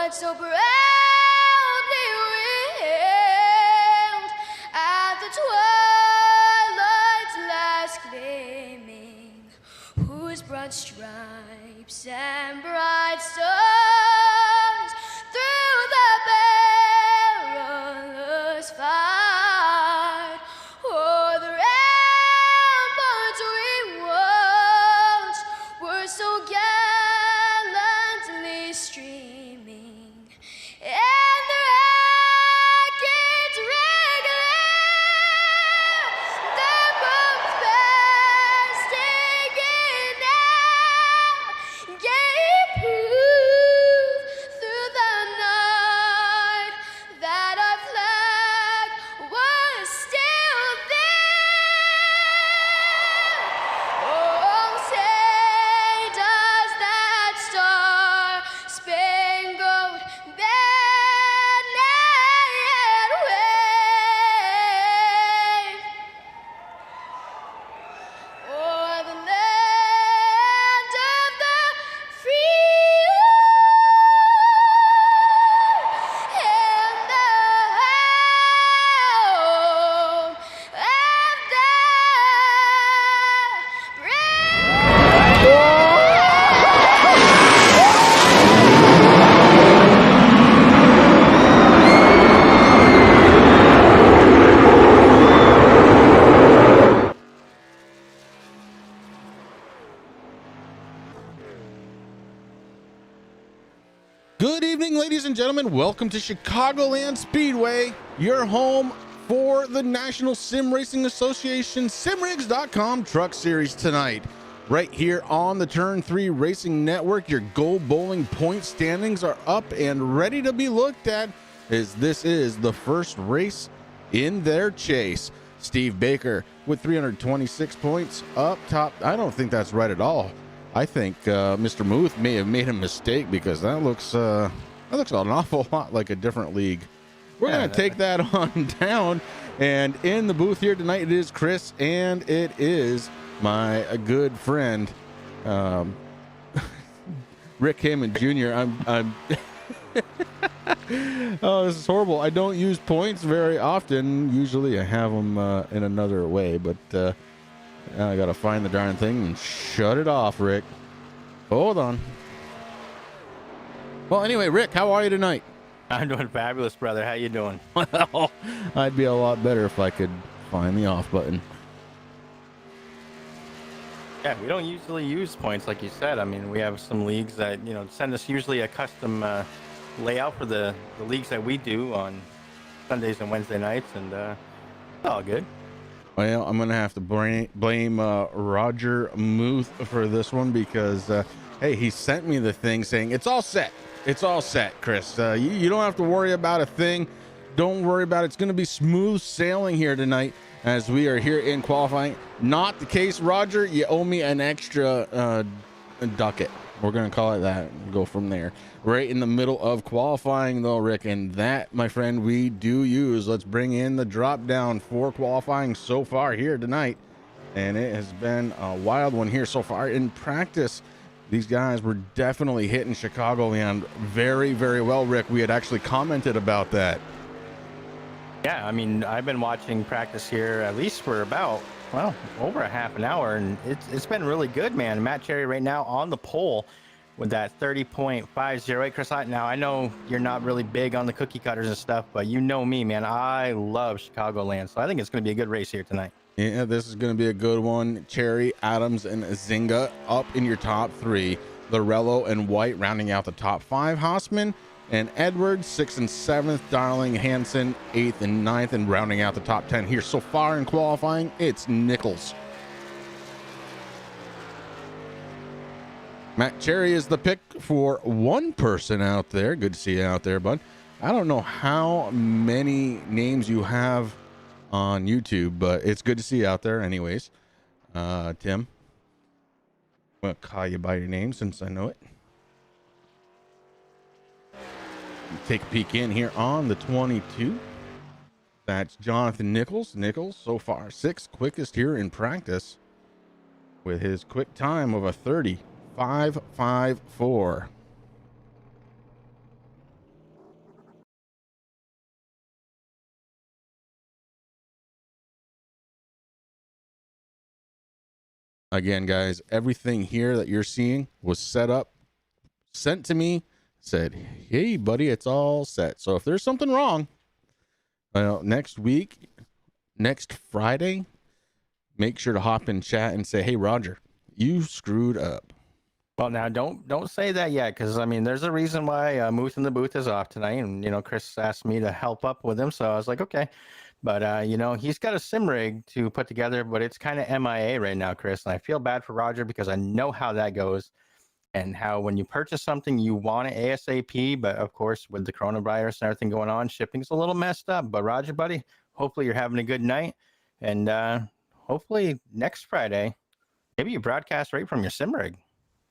what so proudly wailed at the twilight's last gleaming, whose broad stripes and bright stars through the perilous fight o'er the ramparts we watched were so gallantly streaming, and the rockets regular the bombs bursting in air gave proof through the night that our flag was still there. Oh, say does that star-spangled banner yet wave o'er the land of the free and the home of the brave. Good evening, ladies and gentlemen. Welcome to Chicagoland Speedway, your home for the National Sim Racing Association SimRigs.com Truck Series tonight. Right here on the Turn 3 Racing Network, your Go Bowling point standings are up and ready to be looked at, as this is the first race in their chase. Steve Baker with 326 points up top. I don't think that's right at all. I think Mr. Muth may have made a mistake, because that looks an awful lot like a different league. We're going to take that on down. And in the booth here tonight, it is Chris, and it is my good friend, Rick Hammond Jr. I'm oh, this is horrible. I don't use points very often. Usually I have them in another way, but now I got to find the darn thing and shut it off, Rick. Hold on. Well, anyway, Rick, how are you tonight? I'm doing fabulous, brother. How you doing? Well, I'd be a lot better if I could find the off button. Yeah, we don't usually use points like you said. I mean, we have some leagues that, send us usually a custom layout for the leagues that we do on Sundays and Wednesday nights, and it's all good. Well, I'm going to have to blame Roger Muth for this one, because, hey, he sent me the thing saying, it's all set. It's all set, Chris. You don't have to worry about a thing. Don't worry about it. It's going to be smooth sailing here tonight as we are here in qualifying. Not the case, Roger. You owe me an extra ducat. We're going to call it that and go from there. Right in the middle of qualifying, though, Rick, and that, my friend, we do use. Let's bring in the drop down for qualifying so far here tonight. And it has been a wild one here so far in practice. These guys were definitely hitting Chicagoland very, very well, Rick. We had actually commented about that. Yeah, I mean, I've been watching practice here at least for about, over a half an hour, and it's been really good, man. Matt Cherry right now on the pole with that 30.508. Chris, now I know you're not really big on the cookie cutters and stuff, but you know me, man. I love Chicagoland, so I think it's going to be a good race here tonight. Yeah, this is going to be a good one. Cherry, Adams, and Zinga up in your top three. Lorello and White rounding out the top five. Hausman and Edwards, 6th and 7th. Darling, Hansen, 8th and 9th, and rounding out the top 10 here so far in qualifying, it's Nichols. Matt Cherry is the pick for one person out there. Good to see you out there, bud. I don't know how many names you have on YouTube, but it's good to see you out there anyways. Tim, I'm going to call you by your name since I know it. Take a peek in here on the 22. That's Jonathan Nichols. Nichols, so far, 6th quickest here in practice with his quick time of a 30.554. Again, guys, everything here that you're seeing was set up, sent to me, said, hey, buddy, it's all set. So if there's something wrong, well, next week, next Friday, make sure to hop in chat and say, hey, Roger, you screwed up. Well, now don't say that yet, because I mean, there's a reason why Moose in the Booth is off tonight, and Chris asked me to help up with him, so I was like, okay. But he's got a sim rig to put together, but it's kind of MIA right now, Chris, and I feel bad for Roger because I know how that goes, and how when you purchase something, you want it ASAP, but of course, with the coronavirus and everything going on, shipping's a little messed up. But Roger, buddy, hopefully you're having a good night, and hopefully next Friday, maybe you broadcast right from your sim rig.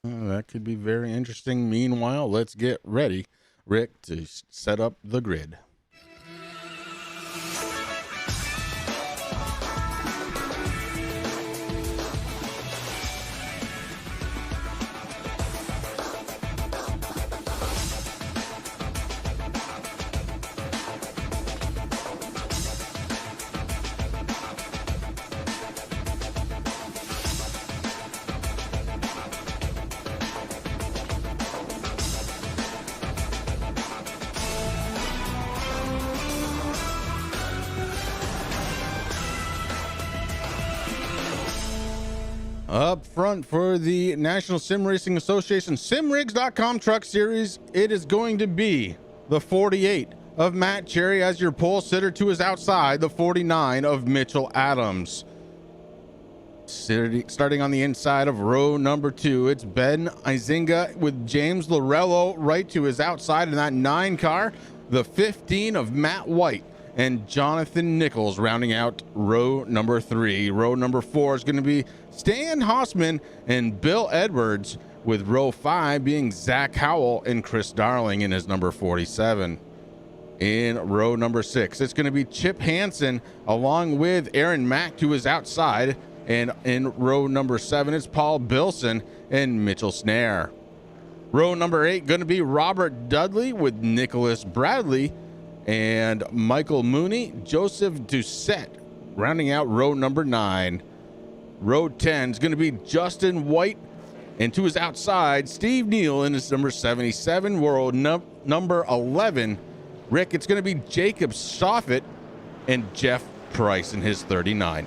That could be very interesting. Meanwhile, let's get ready, Rick, to set up the grid. Up front for the National Sim Racing Association SimRigs.com Truck Series, it is going to be the 48 of Matt Cherry as your pole sitter. To his outside, the 49 of Mitchell Adams. Starting on the inside of row number 2, it's Ben Izinga with James Lorello right to his outside in that 9 car. The 15 of Matt White and Jonathan Nichols rounding out row number 3. Row number 4 is going to be Stan Hossman and Bill Edwards, with row 5 being Zach Howell and Chris Darling in his number 47. In row number 6, it's going to be Chip Hansen along with Aaron Mack to his outside. And in row number 7, it's Paul Bilson and Mitchell Snare. Row number 8 going to be Robert Dudley with Nicholas Bradley and Michael Mooney, Joseph Doucette, rounding out row number 9. Row 10 is going to be Justin White, and to his outside, Steve Neal in his number 77. Row number 11, Rick, it's going to be Jacob Soffit and Jeff Price in his 39.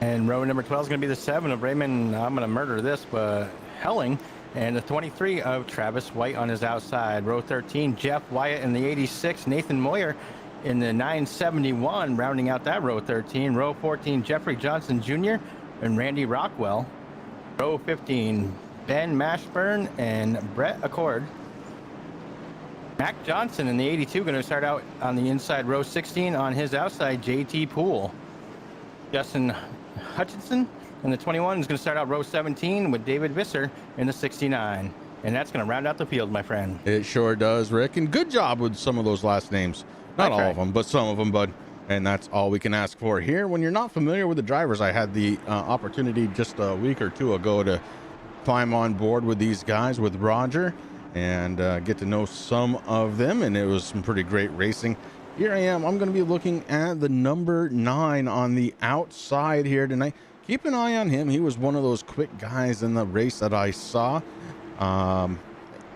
And row number 12 is going to be the 7 of Raymond, I'm going to murder this, but Helling, and the 23 of Travis White on his outside. Row 13, Jeff Wyatt in the 86, Nathan Moyer in the 971, rounding out that row 13. Row 14, Jeffrey Johnson Jr. and Randy Rockwell. Row 15, Ben Mashburn and Brett Accord. Mac Johnson in the 82 going to start out on the inside. Row 16 on his outside, JT Poole. Justin Hutchinson in the 21 is going to start out row 17 with David Visser in the 69. And that's going to round out the field, my friend. It sure does, Rick. And good job with some of those last names. Not all of them, but some of them, bud. And that's all we can ask for here. When you're not familiar with the drivers, I had the opportunity just a week or two ago to climb on board with these guys, with Roger, and get to know some of them. And it was some pretty great racing. Here I am. I'm going to be looking at the number 9 on the outside here tonight. Keep an eye on him. He was one of those quick guys in the race that I saw.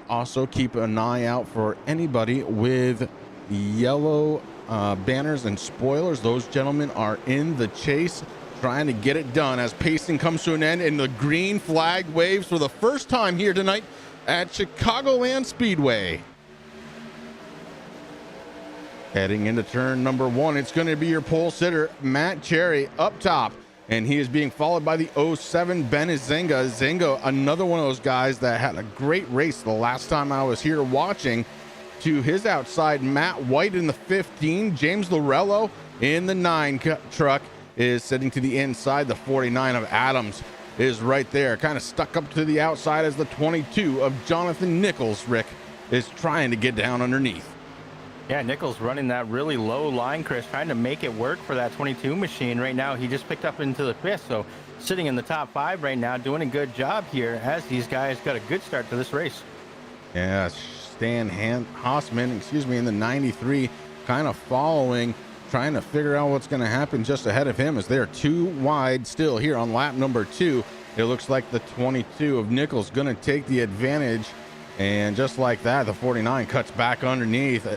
Also, keep an eye out for anybody with yellow banners and spoilers. Those gentlemen are in the chase, trying to get it done as pacing comes to an end and the green flag waves for the first time here tonight at Chicagoland Speedway. Heading into turn number 1, it's going to be your pole sitter, Matt Cherry, up top. And he is being followed by the 07 Ben Izinga. Izinga, another one of those guys that had a great race the last time I was here watching. To his outside, Matt White in the 15. James Lorello in the 9 truck is sitting to the inside. The 49 of Adams is right there, kind of stuck up to the outside as the 22 of Jonathan Nichols, Rick, is trying to get down underneath. Yeah, Nichols running that really low line, Chris, trying to make it work for that 22 machine. Right now, he just picked up into the 5th, so sitting in the top 5 right now, doing a good job here as these guys got a good start to this race. Yeah, Stan Hossman, in the 93, kind of following trying to figure out what's going to happen just ahead of him as they're 2 wide still here on lap number 2. It looks like the 22 of Nichols going to take the advantage. And just like that, the 49 cuts back underneath.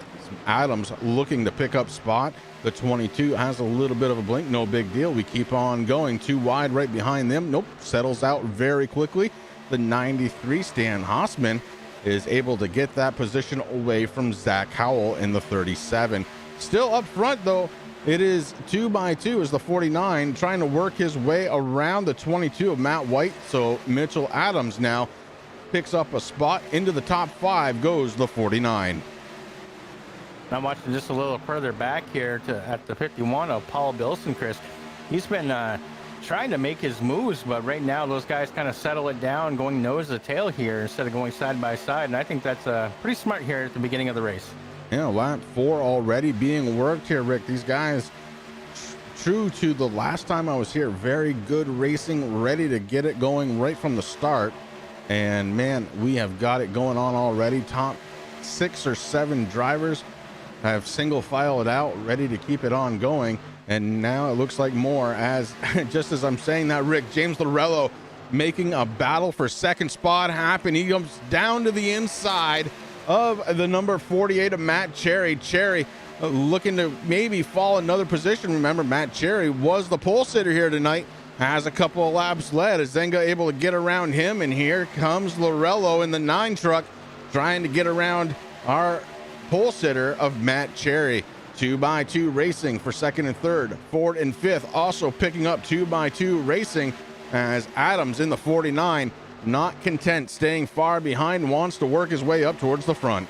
Adams looking to pick up spot. The 22 has a little bit of a blink. No big deal. We keep on going. 2 wide right behind them. Nope. Settles out very quickly. The 93 Stan Hossman is able to get that position away from Zach Howell in the 37. Still up front, though. It is 2 by 2 as the 49 trying to work his way around the 22 of Matt White. So Mitchell Adams now picks up a spot into the top 5, goes the 49. I'm watching just a little further back here at the 51 of Paul Bilson, Chris. He's been trying to make his moves, but right now those guys kind of settle it down, going nose to tail here instead of going side by side. And I think that's pretty smart here at the beginning of the race. Yeah, lap 4 already being worked here, Rick. These guys, true to the last time I was here, very good racing, ready to get it going right from the start. And man, we have got it going on already. Top 6 or 7 drivers have single filed out, ready to keep it on going. And now it looks like more as, just as I'm saying that, Rick, James Lorello making a battle for second spot happen. He comes down to the inside of the number 48 of Matt Cherry. Cherry looking to maybe fall another position. Remember, Matt Cherry was the pole sitter here tonight. Has a couple of laps led. Is Zenga able to get around him? And here comes Lorello in the 9 truck trying to get around our pole sitter of Matt Cherry. 2 by 2 racing for second and third. Fourth and fifth also picking up 2 by 2 racing as Adams in the 49 not content staying far behind, wants to work his way up towards the front.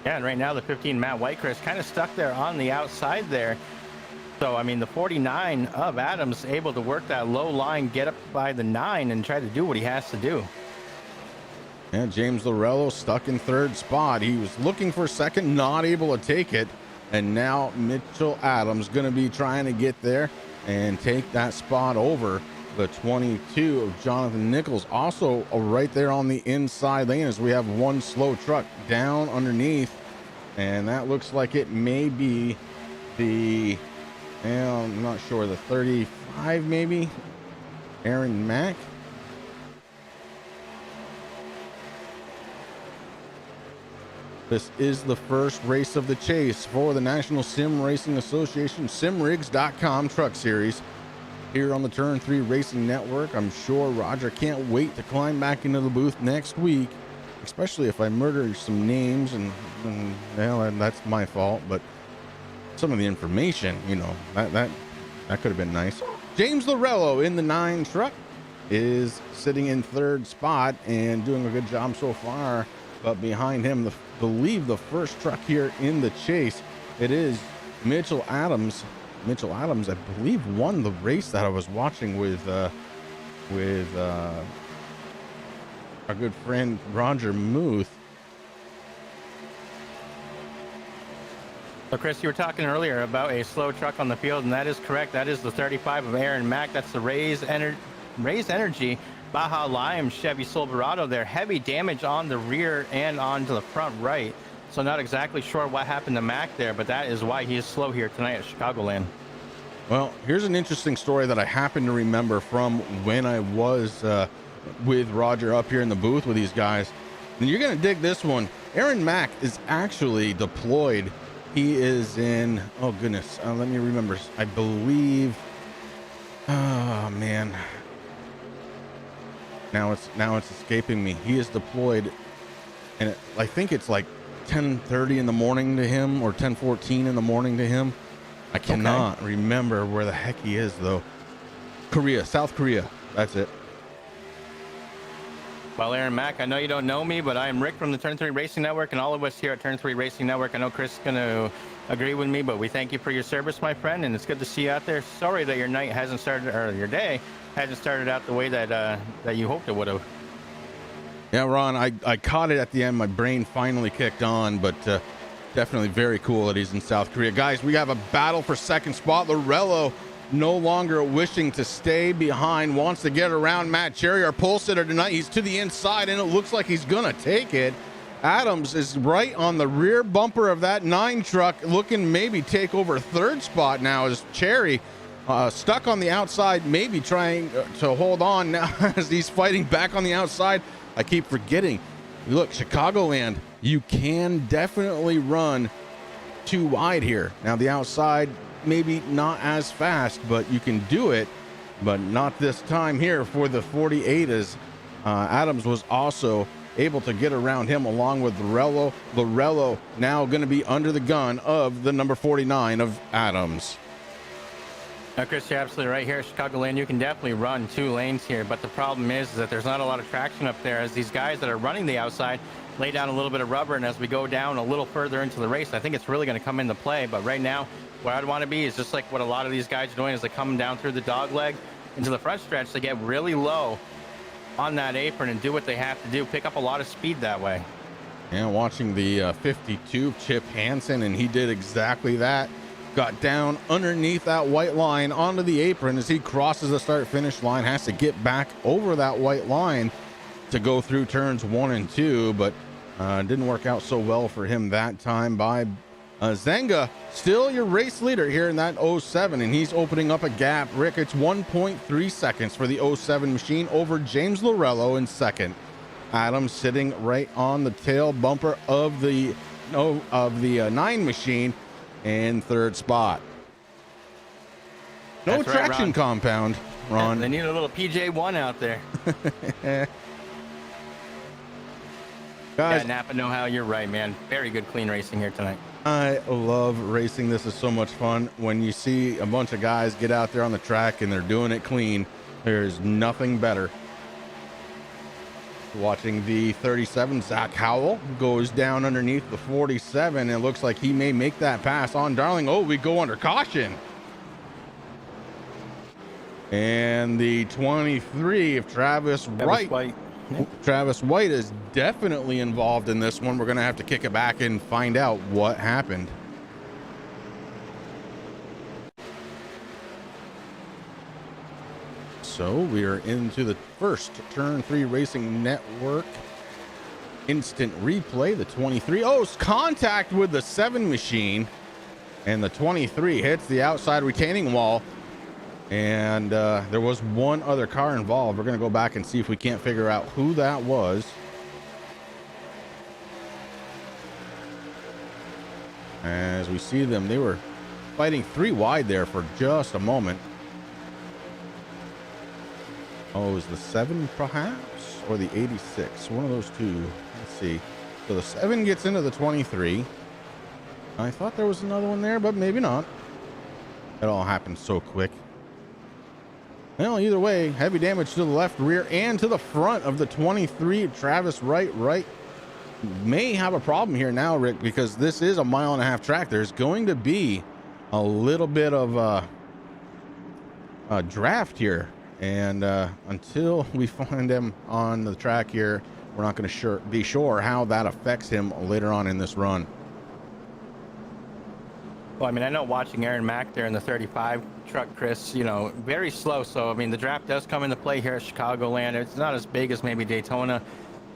Yeah, and right now the 15 Matt White, Chris, kind of stuck there on the outside there. So, I mean, the 49 of Adams able to work that low line, get up by the 9 and try to do what he has to do. Yeah, James Lorello stuck in third spot. He was looking for second, not able to take it. And now Mitchell Adams going to be trying to get there and take that spot over the 22 of Jonathan Nichols. Also right there on the inside lane as we have one slow truck down underneath. And that looks like it may be the, I'm not sure, the 35 maybe, Aaron Mack. This is the first race of the chase for the National Sim Racing Association SimRigs.com Truck Series here on the Turn 3 Racing Network. I'm sure Roger can't wait to climb back into the booth next week, especially if I murder some names and well, that's my fault, but some of the information, you know, that could have been nice. James Lorello in the 9 truck is sitting in third spot and doing a good job so far. But behind him, I believe the first truck here in the chase, it is Mitchell Adams. Mitchell Adams, I believe, won the race that I was watching with our good friend Roger Muth. So, Chris, you were talking earlier about a slow truck on the field, and that is correct. That is the 35 of Aaron Mack. That's the Raise Energy Baja Lime Chevy Silverado there. Heavy damage on the rear and onto the front right. So not exactly sure what happened to Mac there, but that is why he is slow here tonight at Chicagoland. Well, here's an interesting story that I happen to remember from when I was with Roger up here in the booth with these guys. And you're going to dig this one. Aaron Mack is actually deployed. He is in, oh goodness, let me remember. I believe, oh man. Now it's escaping me. He is deployed, and I think it's like 10:30 in the morning to him, or 10:14 in the morning to him. I cannot remember where the heck he is though. South Korea. That's it. Well, Aaron Mack, I know you don't know me, but I am Rick from the Turn 3 Racing Network, and all of us here at Turn 3 Racing Network. I know Chris is going to agree with me, but we thank you for your service, my friend, and it's good to see you out there. Sorry that your night hasn't started, or your day hasn't started out the way that you hoped it would have. Yeah, Ron, I caught it at the end. My brain finally kicked on, but definitely very cool that he's in South Korea. Guys, we have a battle for second spot. Lorello no longer wishing to stay behind, wants to get around Matt Cherry, our pole sitter tonight. He's to the inside, and it looks like he's going to take it. Adams is right on the rear bumper of that 9 truck, looking maybe take over third spot now as Cherry stuck on the outside, maybe trying to hold on now as he's fighting back on the outside. I keep forgetting. Look, Chicagoland, you can definitely run too wide here. Now the outside, maybe not as fast, but you can do it, but not this time here for the 48 as Adams was also able to get around him along with Lorello. Lorello now going to be under the gun of the number 49 of Adams. Now, Chris, you're absolutely right here. Chicagoland, you can definitely run 2 lanes here, but the problem is that there's not a lot of traction up there as these guys that are running the outside lay down a little bit of rubber, and as we go down a little further into the race, I think it's really going to come into play. But right now, where I'd want to be is just like what a lot of these guys are doing as they come down through the dog leg into the front stretch. They get really low on that apron and do what they have to do, pick up a lot of speed that way. And watching the 52 Chip Hansen, and he did exactly that. Got down underneath that white line onto the apron as he crosses the start-finish line, has to get back over that white line to go through turns 1 and 2, but didn't work out so well for him that time. By Zenga, still your race leader here in that 07, and he's opening up a gap. Rick, it's 1.3 seconds for the 07 machine over James Lorello in second. Adams sitting right on the tail bumper of the 9 machine in third spot. No That's traction right, compound, Ron. They need a little PJ1 out there. Guys, Yeah, Napa know-how, you're right, man. Very good clean racing here tonight. I love racing. This is so much fun. When you see a bunch of guys get out there on the track and they're doing it clean, there's nothing better. Watching the 37, Zach Howell goes down underneath the 47. It looks like he may make that pass on Darling. Oh, we go under caution. And the 23 of Travis White. Travis White is definitely involved in this one. We're going to have to kick it back and find out what happened. So we are into the first Turn 3 Racing Network instant replay. The 23, it's contact with the 7 machine, and the 23 hits the outside retaining wall. And there was one other car involved. We're going to go back and see if we can't figure out who that was. As we see them, they were fighting 3 wide there for just a moment. Oh, is the 7 perhaps? Or the 86? One of those two. Let's see. So the 7 gets into the 23. I thought there was another one there, but maybe not. It all happened so quick. Well, either way, heavy damage to the left rear and to the front of the 23. Travis Wright may have a problem here now, Rick, because this is a 1.5 mile track. There's going to be a little bit of a draft here. And until we find him on the track here, we're not going to be sure how that affects him later on in this run. Well, I mean, I know watching Aaron Mack there in the 35 truck, Chris, you know, very slow. So, I mean, the draft does come into play here at Chicagoland. It's not as big as maybe Daytona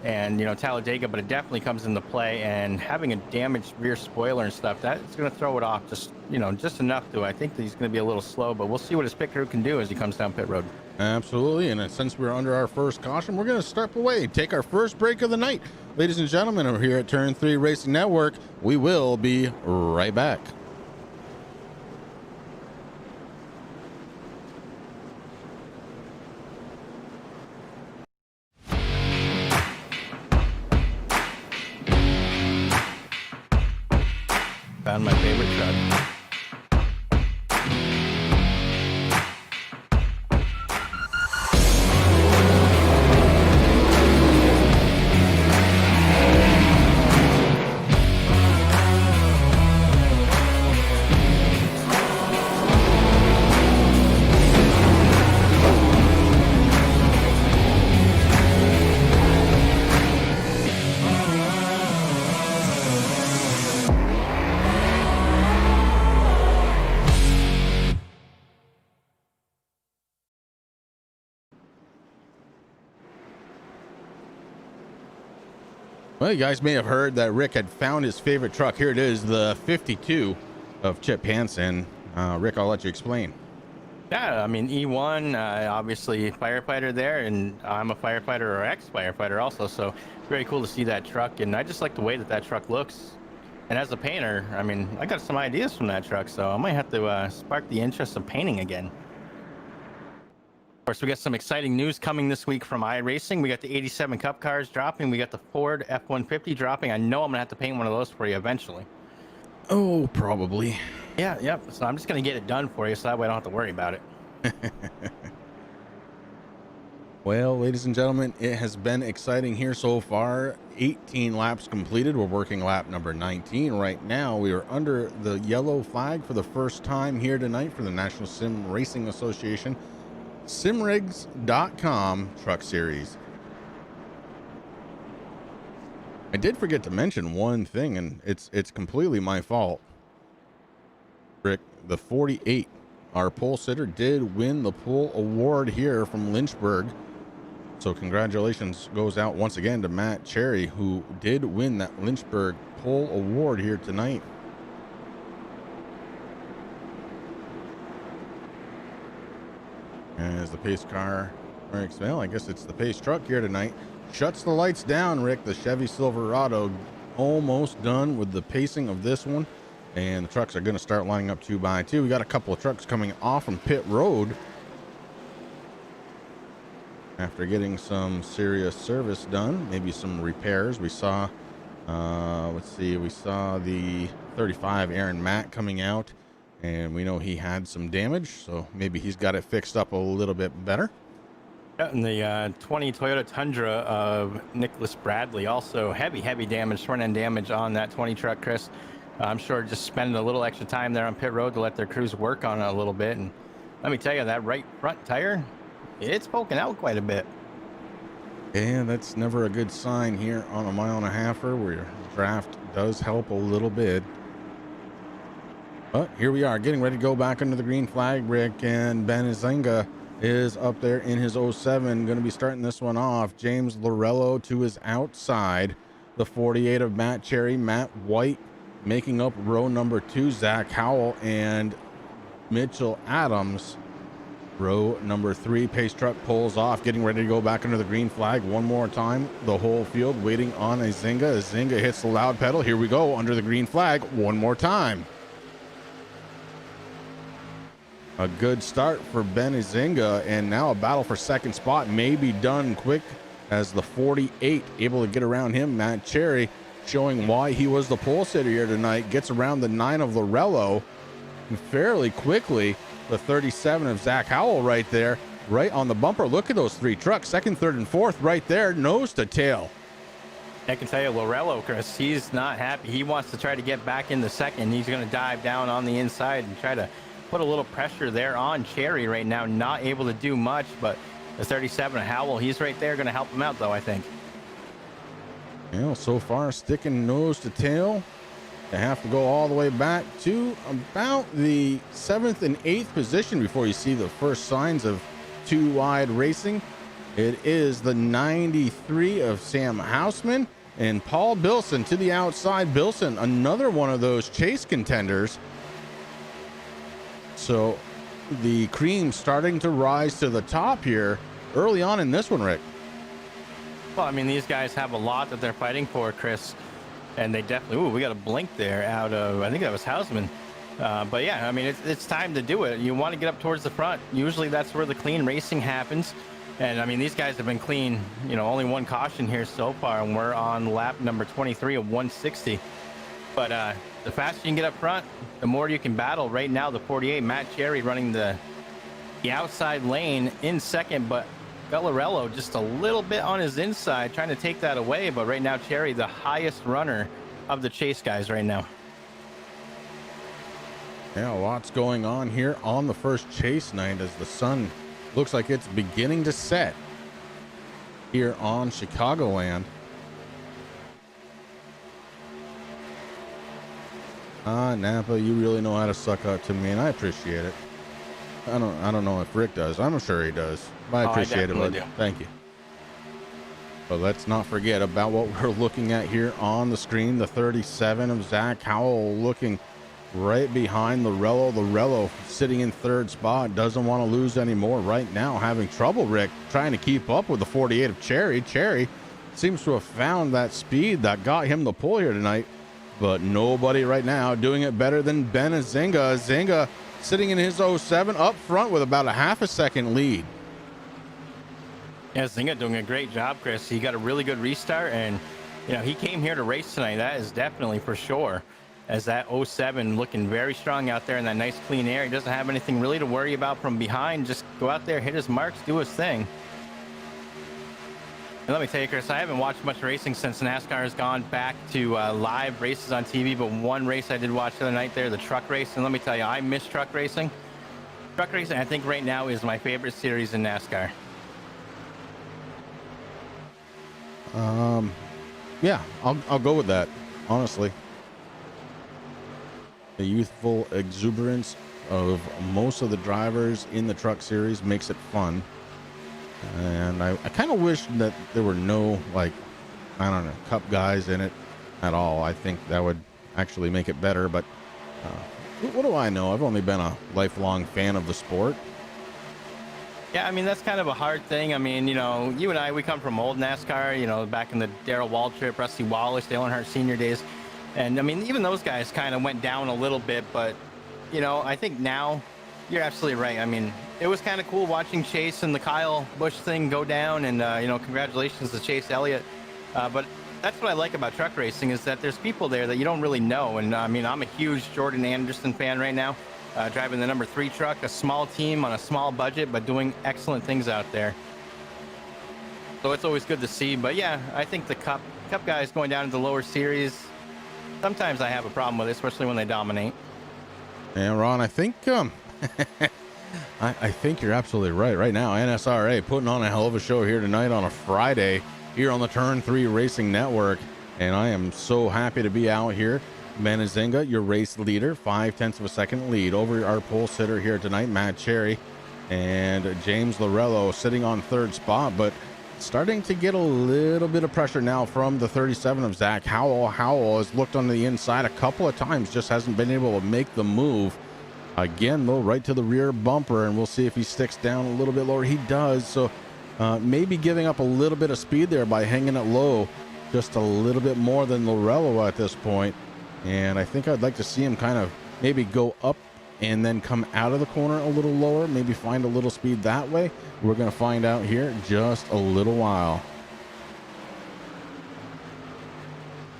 and, you know, Talladega, but it definitely comes into play. And having a damaged rear spoiler and stuff, that's going to throw it off just, you know, just enough to. I think that he's going to be a little slow, but we'll see what his pit crew can do as he comes down pit road. Absolutely. And since we're under our first caution, we're going to step away, take our first break of the night. Ladies and gentlemen, we're here at Turn 3 Racing Network. We will be right back. Found my favorite truck. Well, you guys may have heard that Rick had found his favorite truck. Here it is, the 52 of Chip Hansen. Rick, I'll let you explain. Yeah, I mean, E1, obviously firefighter there, and I'm a firefighter or ex-firefighter also, so very cool to see that truck, and I just like the way that truck looks. And as a painter, I mean, I got some ideas from that truck, so I might have to spark the interest of painting again. Of course, we got some exciting news coming this week from iRacing. We got the 87 Cup cars dropping. We got the Ford F-150 dropping. I know I'm going to have to paint one of those for you eventually. Oh, probably. Yeah, yep. So I'm just going to get it done for you so that way I don't have to worry about it. Well, ladies and gentlemen, it has been exciting here so far. 18 laps completed. We're working lap number 19 right now. We are under the yellow flag for the first time here tonight for the National Sim Racing Association simrigs.com truck series. I did forget to mention one thing, and it's completely my fault. Rick, the 48, our pole sitter, did win the pole award here from Lynchburg. So congratulations goes out once again to Matt Cherry, who did win that Lynchburg pole award here tonight. As the pace car, well, I guess it's the pace truck here tonight, shuts the lights down. Rick, the Chevy Silverado, almost done with the pacing of this one, and the trucks are going to start lining up 2 by 2. We got a couple of trucks coming off from pit road after getting some serious service done, maybe some repairs. We saw, we saw the 35 Aaron Matt coming out, and we know he had some damage, so maybe he's got it fixed up a little bit better. Yeah, and the 20 Toyota Tundra of Nicholas Bradley, also heavy damage, front end damage on that 20 truck, Chris. I'm sure just spending a little extra time there on pit road to let their crews work on it a little bit. And let me tell you, that right front tire, it's poking out quite a bit. And that's never a good sign here on a 1.5-miler where your draft does help a little bit. But here we are getting ready to go back under the green flag, Rick, and Ben Izenga is up there in his 07, going to be starting this one off. James Lorello to his outside. The 48 of Matt Cherry, Matt White making up row number 2, Zach Howell and Mitchell Adams. Row number 3, pace truck pulls off, getting ready to go back under the green flag one more time. The whole field waiting on Izenga. Izenga hits the loud pedal. Here we go under the green flag one more time. A good start for Ben Izenga, and now a battle for second spot may be done quick as the 48 able to get around him. Matt Cherry showing why he was the pole sitter here tonight, gets around the 9 of Lorello fairly quickly. The 37 of Zach Howell right there, right on the bumper. Look at those 3 trucks, 2nd, 3rd, and 4th right there, nose to tail. I can tell you, Lorello, Chris, he's not happy. He wants to try to get back in the second. He's going to dive down on the inside and try to put a little pressure there on Cherry right now. Not able to do much, but the 37 of Howell, he's right there, going to help him out, though, I think. Well, so far, sticking nose to tail. They have to go all the way back to about the 7th and 8th position before you see the first signs of 2 wide racing. It is the 93 of Sam Houseman and Paul Bilson to the outside. Bilson, another one of those chase contenders. So the cream starting to rise to the top here early on in this one, Rick. Well, I mean, these guys have a lot that they're fighting for, Chris. And they definitely, we got a blink there out of, I think that was Hausman. But yeah, I mean, it's time to do it. You want to get up towards the front. Usually that's where the clean racing happens. And I mean, these guys have been clean, only one caution here so far. And we're on lap number 23 of 160. But the faster you can get up front, the more you can battle. Right now, the 48, Matt Cherry running the outside lane in second, but Gallarello just a little bit on his inside, trying to take that away. But right now, Cherry, the highest runner of the chase guys right now. Yeah, lots going on here on the first chase night as the sun looks like it's beginning to set here on Chicagoland. Napa, you really know how to suck up to me, and I appreciate it. I don't know if Rick does. I'm sure he does. I appreciate it, bud. Thank you. But let's not forget about what we're looking at here on the screen. The 37 of Zach Howell looking right behind Lorello. Lorello sitting in third spot, doesn't want to lose anymore right now, having trouble, Rick, trying to keep up with the 48 of Cherry. Cherry seems to have found that speed that got him the pull here tonight, but nobody right now doing it better than Ben Azinga. Azinga sitting in his 07 up front with about a half a second lead. Yeah, Zinga doing a great job, Chris. He got a really good restart, and he came here to race tonight. That is definitely for sure. As that 07 looking very strong out there in that nice clean air. He doesn't have anything really to worry about from behind. Just go out there, hit his marks, do his thing. And let me tell you, Chris, I haven't watched much racing since NASCAR has gone back to live races on TV, but one race I did watch the other night there, the truck race. And let me tell you, I miss truck racing. Truck racing, I think right now is my favorite series in NASCAR. Yeah, I'll go with that, honestly. The youthful exuberance of most of the drivers in the truck series makes it fun. And I kind of wish that there were no, like, I don't know, cup guys in it at all. I think that would actually make it better. But what do I know? I've only been a lifelong fan of the sport. Yeah, I mean, that's kind of a hard thing. I mean, you and I, we come from old NASCAR, back in the Darrell Waltrip, Rusty Wallace, Dale Earnhardt senior days. And I mean, even those guys kind of went down a little bit, but, I think now you're absolutely right. I mean, it was kind of cool watching Chase and the Kyle Busch thing go down, and, congratulations to Chase Elliott. But that's what I like about truck racing is that there's people there that you don't really know. And I mean, I'm a huge Jordan Anderson fan right now, driving the number 3 truck, a small team on a small budget, but doing excellent things out there. So it's always good to see. But yeah, I think the cup guys going down into the lower series, sometimes I have a problem with it, especially when they dominate. And Ron, I think I think you're absolutely right. Right now, NSRA putting on a hell of a show here tonight on a Friday here on the Turn 3 Racing Network. And I am so happy to be out here. Ben Azinga, your race leader, 0.5 of a second lead over our pole sitter here tonight, Matt Cherry, and James Lorello sitting on third spot, but starting to get a little bit of pressure now from the 37 of Zach Howell. Howell has looked on the inside a couple of times, just hasn't been able to make the move. Again, though, right to the rear bumper, and we'll see if he sticks down a little bit lower. He does, so maybe giving up a little bit of speed there by hanging it low just a little bit more than Lorello at this point. And I think I'd like to see him kind of maybe go up and then come out of the corner a little lower, maybe find a little speed that way. We're going to find out here just a little while.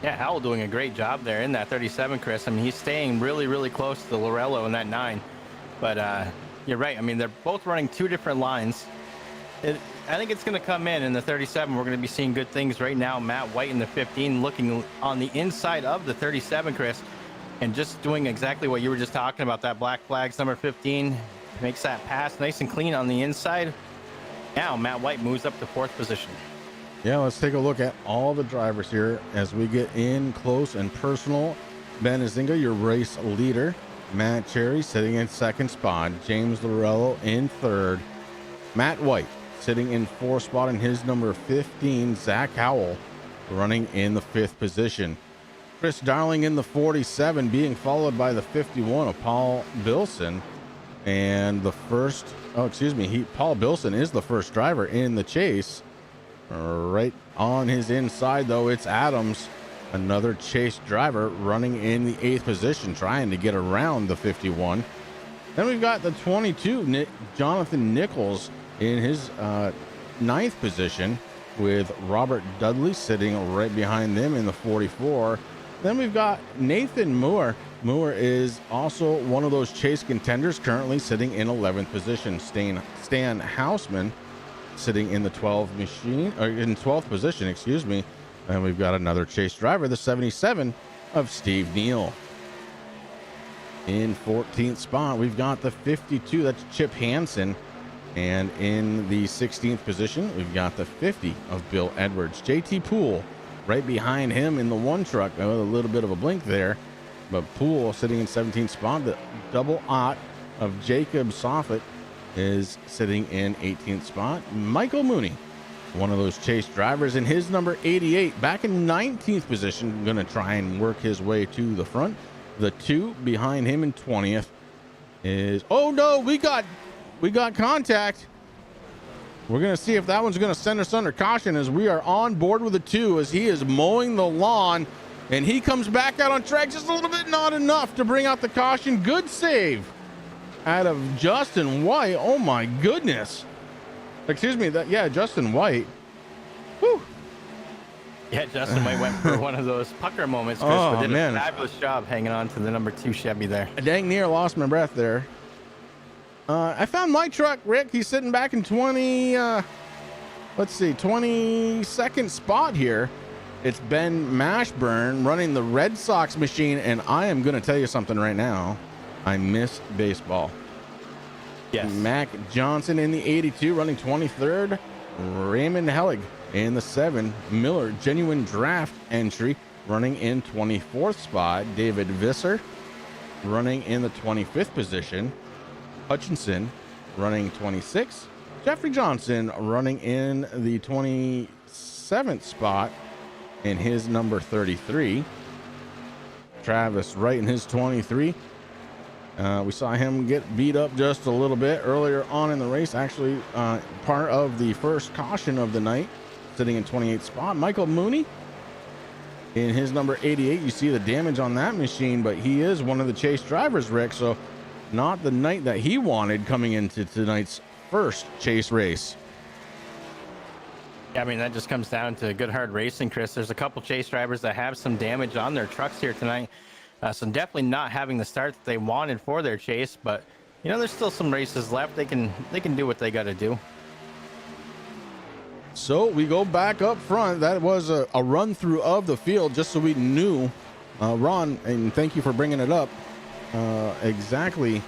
Yeah, Howell doing a great job there in that 37, Chris. I mean, he's staying really, really close to Lorello in that 9. But you're right. I mean, they're both running 2 different lines. I think it's going to come in the 37. We're going to be seeing good things right now. Matt White in the 15 looking on the inside of the 37, Chris, and just doing exactly what you were just talking about. That black flags number 15 makes that pass nice and clean on the inside. Now Matt White moves up to 4th position. Yeah, let's take a look at all the drivers here as we get in close and personal. Ben Azinga, your race leader. Matt Cherry sitting in 2nd spot. James Lorello in 3rd. Matt White sitting in 4th spot in his number 15. Zach Howell running in the 5th position. Chris Darling in the 47, being followed by the 51 of Paul Bilson. And Paul Bilson is the first driver in the chase. Right on his inside, though, it's Adams, another chase driver, running in the 8th position, trying to get around the 51. Then we've got the 22, Jonathan Nichols, in his 9th position, with Robert Dudley sitting right behind them in the 44. Then we've got Nathan Moore. Moore is also one of those chase contenders, currently sitting in 11th position. Stan Houseman sitting in the 12th position, excuse me. And we've got another chase driver, the 77 of Steve Neal. In 14th spot, we've got the 52, that's Chip Hansen. And in the 16th position, we've got the 50 of Bill Edwards. JT Poole right behind him in the 1 truck. A little bit of a blink there, but Poole sitting in 17th spot. The double aught of Jacob Soffit is sitting in 18th spot. Michael Mooney one of those chase drivers, in his number 88, back in 19th position, gonna try and work his way to the front. The 2 behind him in 20th is, oh no, we got contact. We're gonna see if that one's gonna send us under caution, as we are on board with the 2 as he is mowing the lawn, and he comes back out on track just a little bit, not enough to bring out the caution. Good save out of Justin White. Oh my goodness. Excuse me, Justin White. Whew. Yeah, Justin White went for one of those pucker moments, Chris, but did a fabulous job hanging on to the number 2 Chevy there. I dang near lost my breath there. I found my truck, Rick. He's sitting back in 22nd spot here. It's Ben Mashburn running the Red Sox machine, and I am going to tell you something right now. I miss baseball. Yes. Mac Johnson in the 82 running 23rd. Raymond Hellig in the 7. Miller Genuine Draft entry running in 24th spot. David Visser running in the 25th position. Hutchinson running 26. Jeffrey Johnson running in the 27th spot in his number 33. Travis Wright in his 23. We saw him get beat up just a little bit earlier on in the race. Actually, part of the first caution of the night, sitting in 28th spot. Michael Mooney in his number 88. You see the damage on that machine, but he is one of the chase drivers, Rick. So not the night that he wanted coming into tonight's first chase race. Yeah, I mean, that just comes down to good hard racing, Chris. There's a couple chase drivers that have some damage on their trucks here tonight. So definitely not having the start that they wanted for their chase, but you know, there's still some races left. They can do what they got to do. So we go back up front. That was a run through of the field, just so we knew, Ron, and thank you for bringing it up, exactly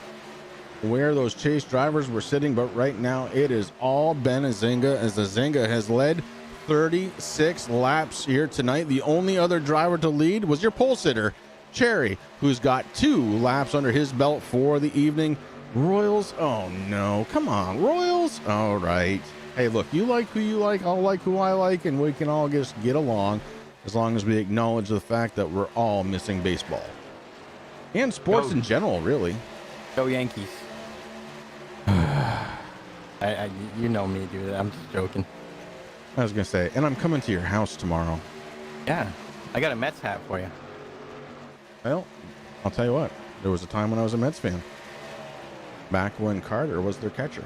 where those chase drivers were sitting. But right now it is all Ben Azinga, as Azinga has led 36 laps here tonight. The only other driver to lead was your pole sitter, Cherry, who's got 2 laps under his belt for the evening. Royals, oh no, come on, Royals. All right. Hey, look, you like who you like, I'll like who I like, and we can all just get along as long as we acknowledge the fact that we're all missing baseball and sports in general, really. Go Yankees. You know me, dude. I'm just joking. I was gonna say, and I'm coming to your house tomorrow. Yeah, I got a Mets hat for you. Well, I'll tell you what, there was a time when I was a Mets fan, back when Carter was their catcher.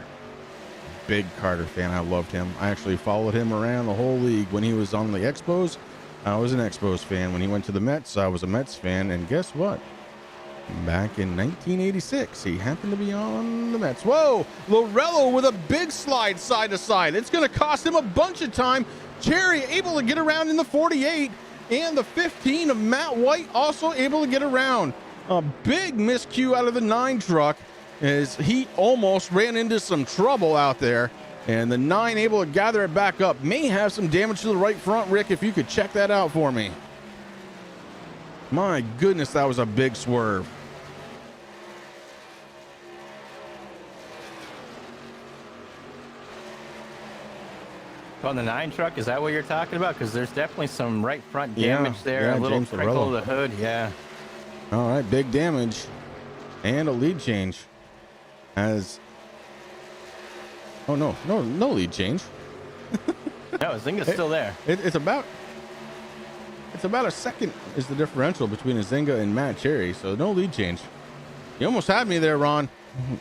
Big Carter fan. I loved him. I actually followed him around the whole league. When he was on the Expos, I was an Expos fan. When he went to the Mets, I was a Mets fan. And guess what? Back in 1986, he happened to be on the Mets. Whoa! Lorello with a big slide side to side. It's going to cost him a bunch of time. Cherry able to get around in the 48, and the 15 of Matt White also able to get around. A big miscue out of the 9 truck, as he almost ran into some trouble out there, and the 9 able to gather it back up. May have some damage to the right front, Rick, if you could check that out for me. My goodness, that was a big swerve. On the 9 truck, is that what you're talking about? Because there's definitely some right front damage there. A little James crinkle Lorello. of the hood. Yeah. All right, big damage and a lead change. As no lead change. No, Zinga's still there. It's about a second is the differential between Azinga and Matt Cherry, so no lead change. You almost had me there, Ron.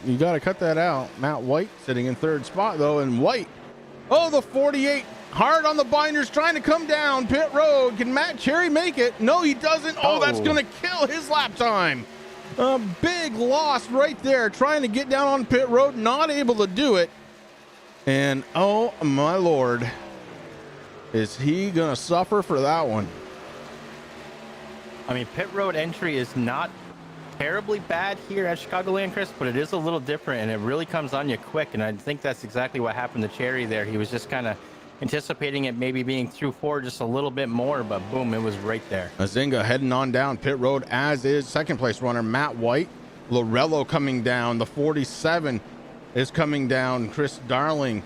You got to cut that out. Matt White sitting in 3rd spot though, and White, oh, the 48 hard on the binders, trying to come down pit road. Can Matt Cherry make it? No, he doesn't. Oh, that's gonna kill his lap time. A big loss right there, trying to get down on pit road, not able to do it. And oh my Lord, is he gonna suffer for that one? I mean, pit road entry is not terribly bad here at Chicagoland, Chris, but it is a little different, and it really comes on you quick. And I think that's exactly what happened to Cherry there. He was just kind of anticipating it maybe being through 4 just a little bit more, but boom, it was right there. Azinga heading on down pit road, as is 2nd place runner Matt White. Lorello coming down. The 47 is coming down. Chris Darling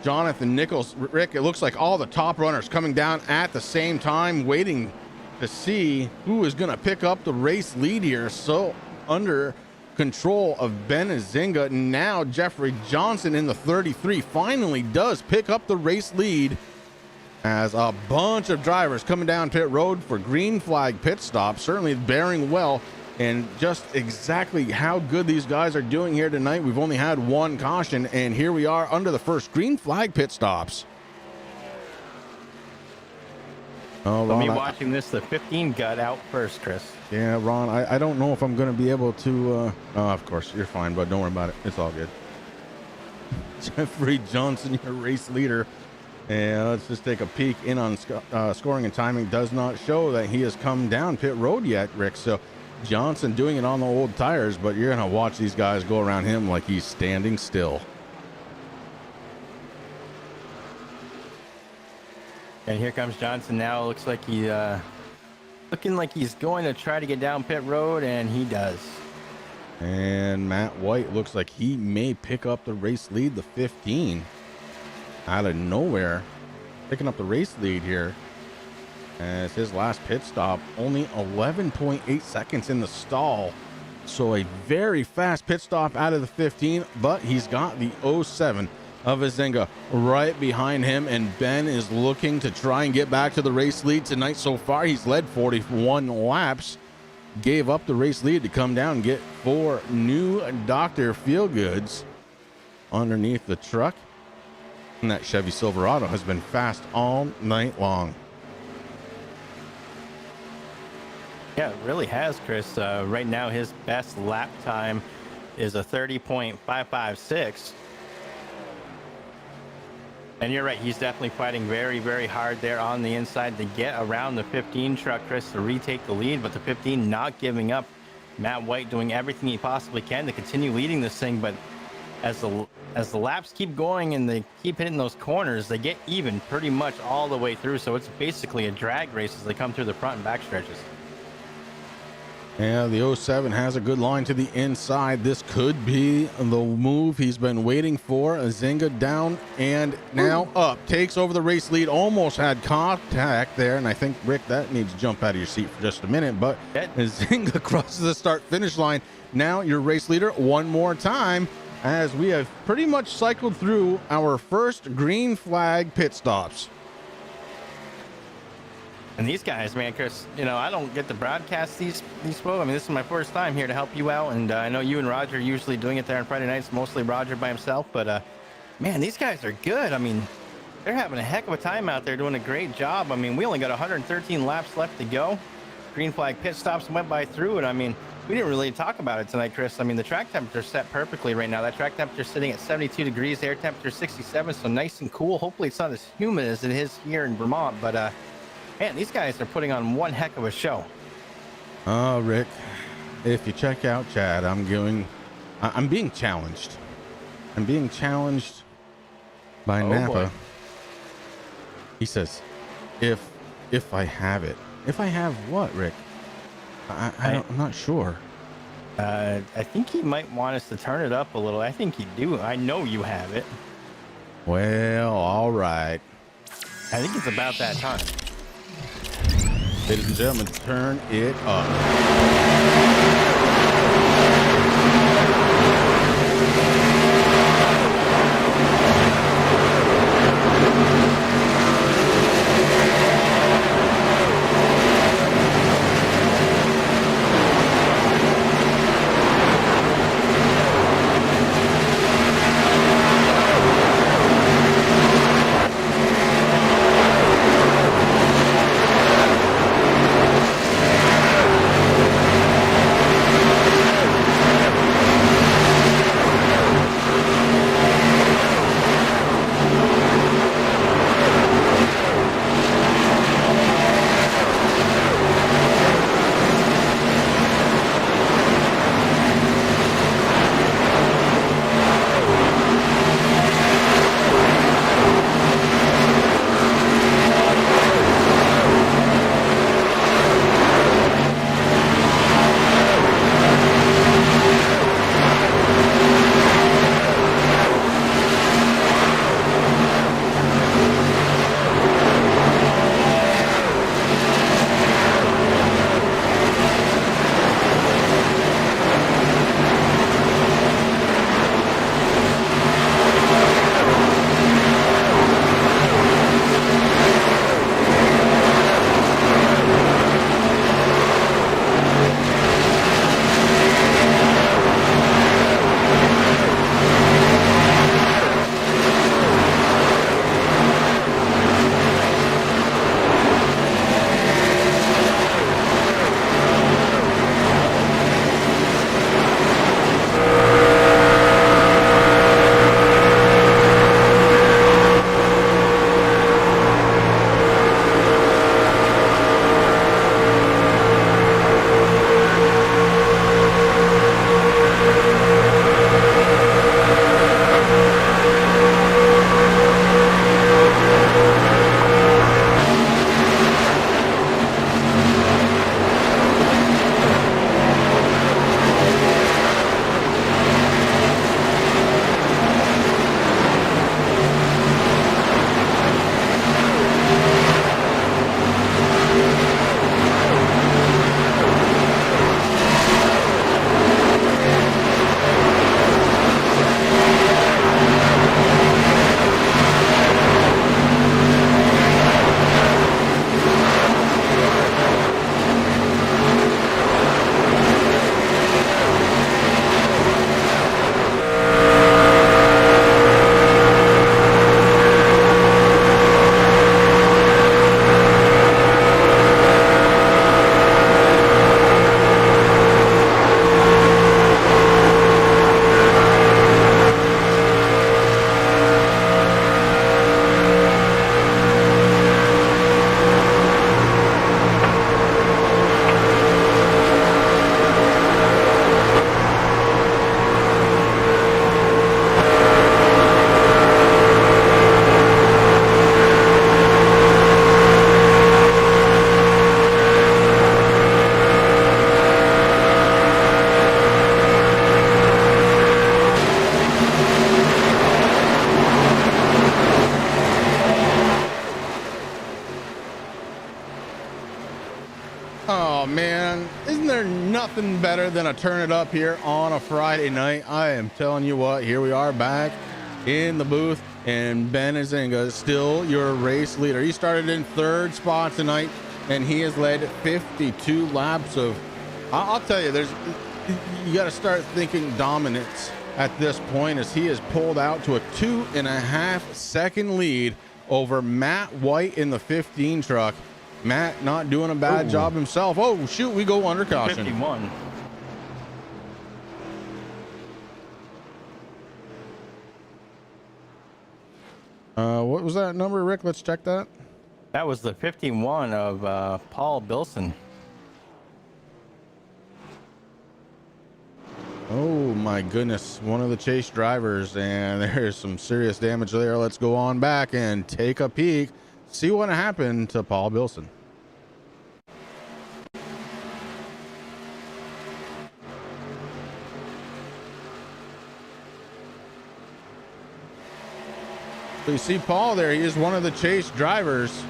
Jonathan Nichols. Rick, it looks like all the top runners coming down at the same time, waiting to see who is going to pick up the race lead here. So under control of Ben Azinga. Now Jeffrey Johnson in the 33 finally does pick up the race lead, as a bunch of drivers coming down pit road for green flag pit stops, certainly bearing well. And just exactly how good these guys are doing here tonight. We've only had one caution, and here we are under the first green flag pit stops. Oh, Ron, watching this, the 15 got out first, Chris. Yeah, Ron, I don't know if I'm going to be able to. Of course, you're fine, bud. Don't worry about it. It's all good. Jeffrey Johnson, your race leader. And let's just take a peek in on scoring and timing. Does not show that he has come down pit road yet, Rick. So Johnson doing it on the old tires, but you're going to watch these guys go around him like he's standing still. And here comes Johnson now. Looks like he looking like he's going to try to get down pit road, and he does. And Matt White looks like he may pick up the race lead, the 15. Out of nowhere, picking up the race lead here. As his last pit stop, only 11.8 seconds in the stall. So a very fast pit stop out of the 15, but he's got the 07 of Azinga right behind him, and Ben is looking to try and get back to the race lead tonight. So far, he's led 41 laps, gave up the race lead to come down and get 4 new Dr. Feelgoods underneath the truck. And that Chevy Silverado has been fast all night long. Yeah, it really has, Chris. Right now, his best lap time is a 30.556. And you're right, he's definitely fighting very, very hard there on the inside to get around the 15 truck, Chris, to retake the lead. But the 15 not giving up. Matt White doing everything he possibly can to continue leading this thing. But as the laps keep going and they keep hitting those corners, they get even pretty much all the way through. So it's basically a drag race as they come through the front and back stretches. Yeah, the 07 has a good line to the inside. This could be the move he's been waiting for. Azinga down and now up. Takes over the race lead. Almost had contact there. And I think, Rick, that needs to jump out of your seat for just a minute. But Azinga crosses the start-finish line. Now your race leader one more time, as we have pretty much cycled through our first green flag pit stops. And these guys, man, Chris, you know, I don't get to broadcast these folks. I mean, this is my first time here to help you out. And I know you and Roger are usually doing it there on Friday nights, mostly Roger by himself. But, man, these guys are good. I mean, they're having a heck of a time out there, doing a great job. I mean, we only got 113 laps left to go. Green flag pit stops went by through. And, I mean, we didn't really talk about it tonight, Chris. I mean, the track temperature's set perfectly right now. That track temperature's sitting at 72 degrees, air temperature 67, so nice and cool. Hopefully it's not as humid as it is here in Vermont. But, man, these guys are putting on one heck of a show. Oh, Rick, if you check out Chad, I'm being challenged. I'm being challenged by Napa. Boy. He says, if I have it. If I have what, Rick? I'm not sure. I think he might want us to turn it up a little. I think you do. I know you have it. Well, all right. I think it's about that time. Ladies and gentlemen, turn it up. man, isn't there nothing better than a turn it up here on a Friday night? I am telling you what, here we are back in the booth, and Ben Azinga is still your race leader. He started in third spot tonight, and he has led 52 laps of, I'll tell you, you got to start thinking dominance at this point, as he has pulled out to a 2.5 second lead over Matt White in the 15 truck. Matt not doing a bad job himself. Oh shoot, we go under caution. 51. What was that number, Rick? Let's check that. That was the 51 of Paul Bilson. Oh my goodness, one of the chase drivers, and there's some serious damage there. Let's go on back and take a peek, see what happened to Paul Bilson. So you see Paul there, he is one of the chase drivers,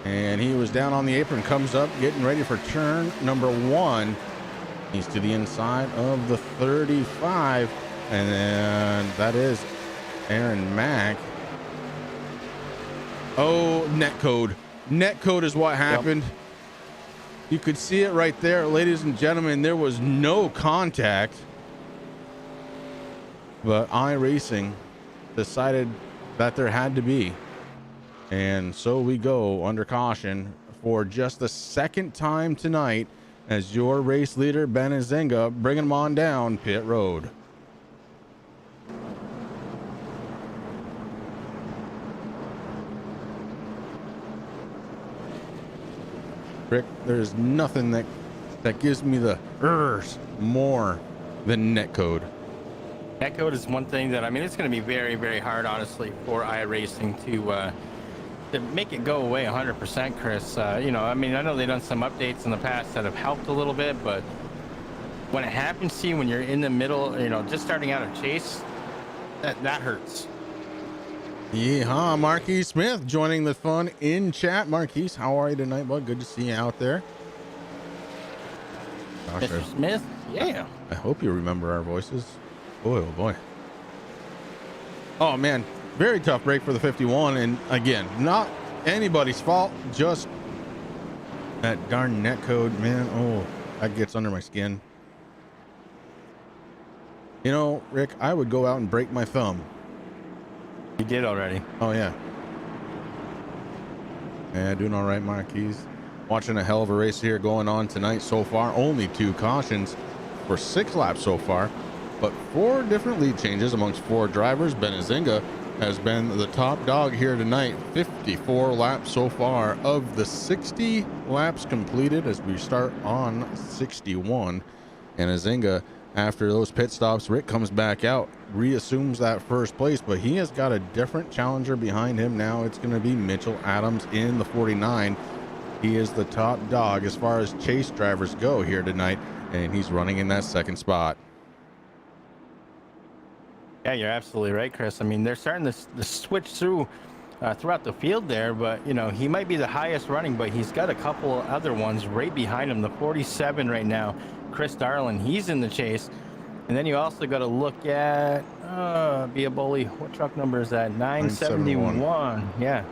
and he was down on the apron, comes up getting ready for turn number 1. He's to the inside of the 35, and then that is Aaron Mack. Oh, net code is what happened. Yep. You could see it right there, ladies and gentlemen. There was no contact, but iRacing decided that there had to be, and so we go under caution for just the second time tonight, as your race leader, Ben Azinga, bringing him on down pit road. Rick, there's nothing that gives me the more than netcode. Netcode is one thing that, I mean, it's going to be very, very hard, honestly, for iRacing to make it go away 100%, Chris. You know, I mean, I know they've done some updates in the past that have helped a little bit, but when it happens to you when you're in the middle, you know, just starting out a chase, that hurts. Yeehaw, Marquise Smith joining the fun in chat. Marquise, how are you tonight, bud? Good to see you out there. Gosh, Mr. Smith, yeah. I hope you remember our voices. Boy, oh boy. Oh man, very tough break for the 51, and again, not anybody's fault, just that darn netcode, man. Oh, that gets under my skin. You know, Rick, I would go out and break my thumb. You did already. Oh yeah. Yeah, doing all right, Marquise. Watching a hell of a race here going on tonight so far. Only 2 cautions for 6 laps so far, but 4 different lead changes amongst 4 drivers. Ben Azinga has been the top dog here tonight. 54 laps so far of the 60 laps completed, as we start on 61. And Azinga, after those pit stops, Rick comes back out, reassumes that first place, but he has got a different challenger behind him now. It's going to be Mitchell Adams in the 49. He is the top dog as far as chase drivers go here tonight, and he's running in that second spot. Yeah, you're absolutely right, Chris. I mean, they're starting to switch through throughout the field there, but, you know, he might be the highest running, but he's got a couple other ones right behind him. The 47 right now, Chris Darlin, he's in the chase. And then you also got to look at Biaboli. What truck number is that? 971. Yeah,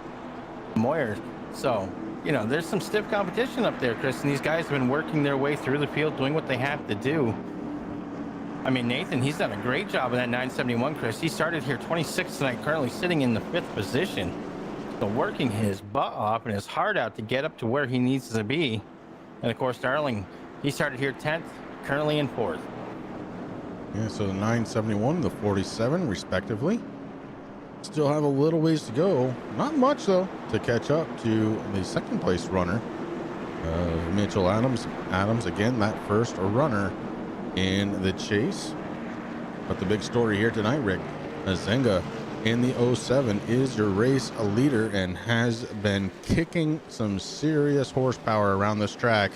Moyers. So, you know, there's some stiff competition up there, Chris, and these guys have been working their way through the field, doing what they have to do. I mean, Nathan, he's done a great job in that 971, Chris. He started here 26th tonight, currently sitting in the 5th position. So working his butt off and his heart out to get up to where he needs to be. And of course, Darling, he started here 10th, currently in 4th. Yeah, so the 971, the 47, respectively. Still have a little ways to go. Not much, though, to catch up to the second place runner, Mitchell Adams. Adams, again, that first runner in the chase. But the big story here tonight, Rick, Azinga in the 07 is your race leader and has been kicking some serious horsepower around this track.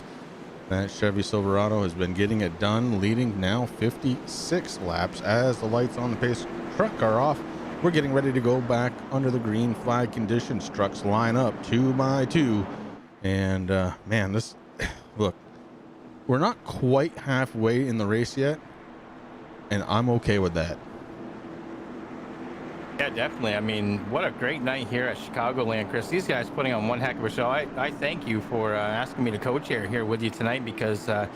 That Chevy Silverado has been getting it done, leading now 56 laps as the lights on the pace truck are off. We're getting ready to go back under the green flag conditions. Trucks line up 2 by 2. And man, this, look, we're not quite halfway in the race yet, and I'm okay with that. Yeah, definitely. I mean, what a great night here at Chicagoland, Chris. These guys putting on one heck of a show. I thank you for asking me to co-chair here with you tonight, because if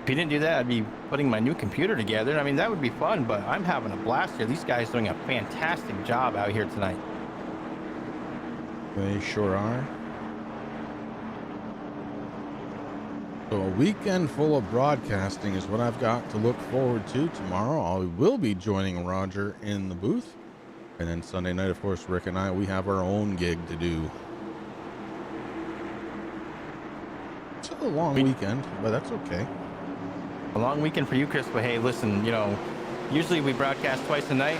you didn't do that, I'd be putting my new computer together. I mean, that would be fun, but I'm having a blast here. These guys doing a fantastic job out here tonight. They sure are. So a weekend full of broadcasting is what I've got to look forward to tomorrow. I will be joining Roger in the booth. And then Sunday night, of course, Rick and I, we have our own gig to do. It's a long weekend, but that's okay. A long weekend for you, Chris, but hey, listen, you know, usually we broadcast twice a night,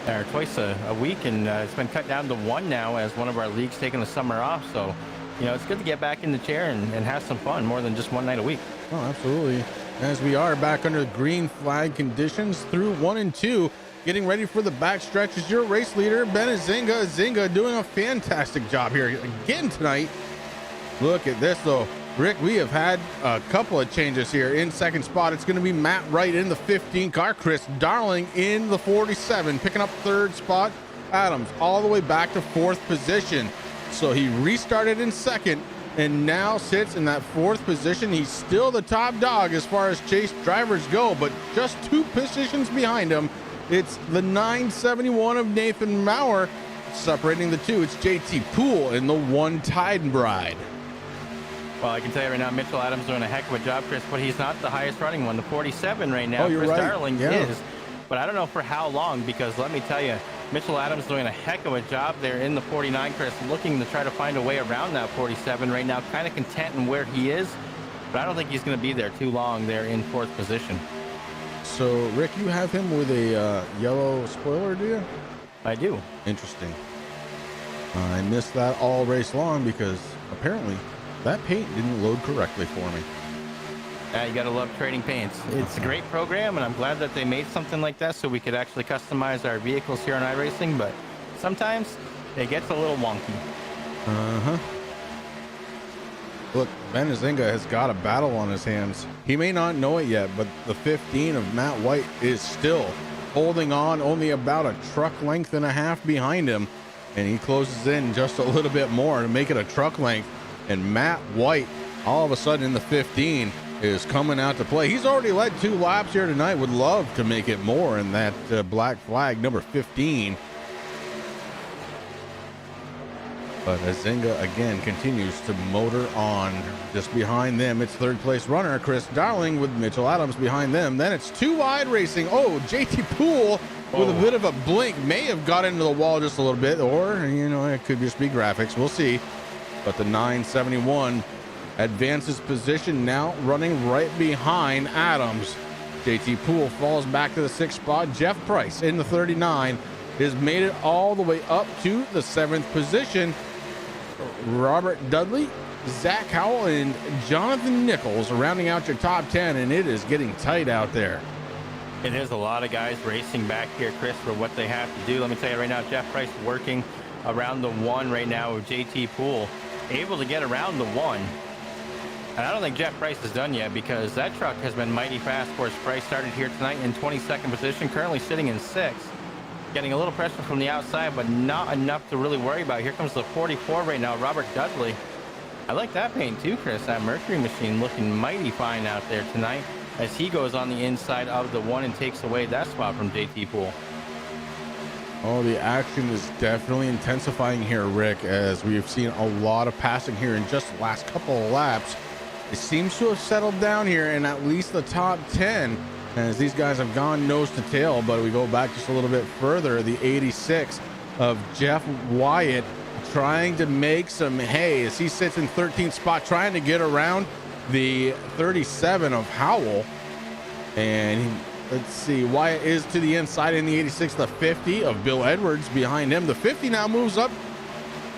or twice a week, and it's been cut down to one now as one of our leagues taking the summer off. So, you know, it's good to get back in the chair and have some fun more than just one night a week. Oh, absolutely. As we are back under green flag conditions through 1 and 2, getting ready for the backstretch is your race leader, Ben Zinga. Zinga doing a fantastic job here again tonight. Look at this, though. Rick, we have had a couple of changes here. In second spot, it's going to be Matt Wright in the 15 car. Chris Darling in the 47, picking up third spot. Adams all the way back to fourth position. So he restarted in second and now sits in that fourth position. He's still the top dog as far as chase drivers go, but just 2 positions behind him. It's the 971 of Nathan Maurer separating the 2. It's JT Poole in the 1 Tide Bride. Well, I can tell you right now, Mitchell Adams doing a heck of a job, Chris, but he's not the highest running one. The 47 right now, oh, you're Chris right. Darling yeah. is. But I don't know for how long, because let me tell you, Mitchell Adams doing a heck of a job there in the 49, Chris, looking to try to find a way around that 47 right now, kind of content in where he is, but I don't think he's going to be there too long there in fourth position. So, Rick, you have him with a yellow spoiler, do you? I do. Interesting. I missed that all race long because apparently that paint didn't load correctly for me. You gotta love trading paints. It's a great program, and I'm glad that they made something like that so we could actually customize our vehicles here on iRacing, but sometimes it gets a little wonky. Look, Ben Zinga has got a battle on his hands. He may not know it yet, but the 15 of Matt White is still holding on, only about a truck length and a half behind him, and he closes in just a little bit more to make it a truck length. And Matt White, all of a sudden in the 15, is coming out to play. He's already led 2 laps here tonight. Would love to make it more in that black flag number 15. But Zinga again continues to motor on. Just behind them, it's third place runner Chris Darling with Mitchell Adams behind them. Then it's 2 wide racing. Oh, JT Poole with a bit of a blink. May have got into the wall just a little bit, or, you know, it could just be graphics. We'll see. But the 971 advances position, now running right behind Adams. JT Poole falls back to the 6th spot. Jeff Price in the 39 has made it all the way up to the 7th position. Robert Dudley, Zach Howell, and Jonathan Nichols rounding out your top 10, and it is getting tight out there. It is a lot of guys racing back here, Chris, for what they have to do. Let me tell you right now, Jeff Price working around the 1 right now with JT Poole, able to get around the 1. And I don't think Jeff Price is done yet, because that truck has been mighty fast for us. Price started here tonight in 22nd position, currently sitting in 6th. Getting a little pressure from the outside, but not enough to really worry about. Here comes the 44 right now, Robert Dudley. I like that paint too, Chris. That Mercury machine looking mighty fine out there tonight as he goes on the inside of the 1 and takes away that spot from JT Poole. Oh, the action is definitely intensifying here, Rick, as we have seen a lot of passing here in just the last couple of laps. It seems to have settled down here in at least the top 10 as these guys have gone nose to tail. But we go back just a little bit further, the 86 of Jeff Wyatt trying to make some hay as he sits in 13th spot, trying to get around the 37 of Howell. And let's see, Wyatt is to the inside in the 86, the 50 of Bill Edwards behind him. The 50 now moves up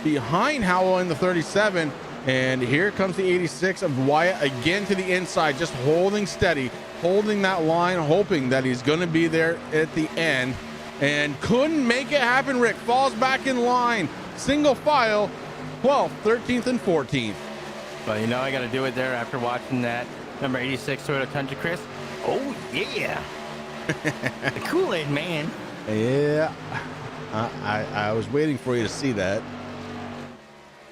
behind Howell in the 37. And here comes the 86 of Wyatt again to the inside, just holding steady, holding that line, hoping that he's going to be there at the end. And couldn't make it happen. Rick falls back in line. Single file, 12th, 13th, and 14th. But you know, I got to do it there after watching that number 86 Toyota Tundra, Chris. Oh yeah, the Kool-Aid man. Yeah, I was waiting for you to see that.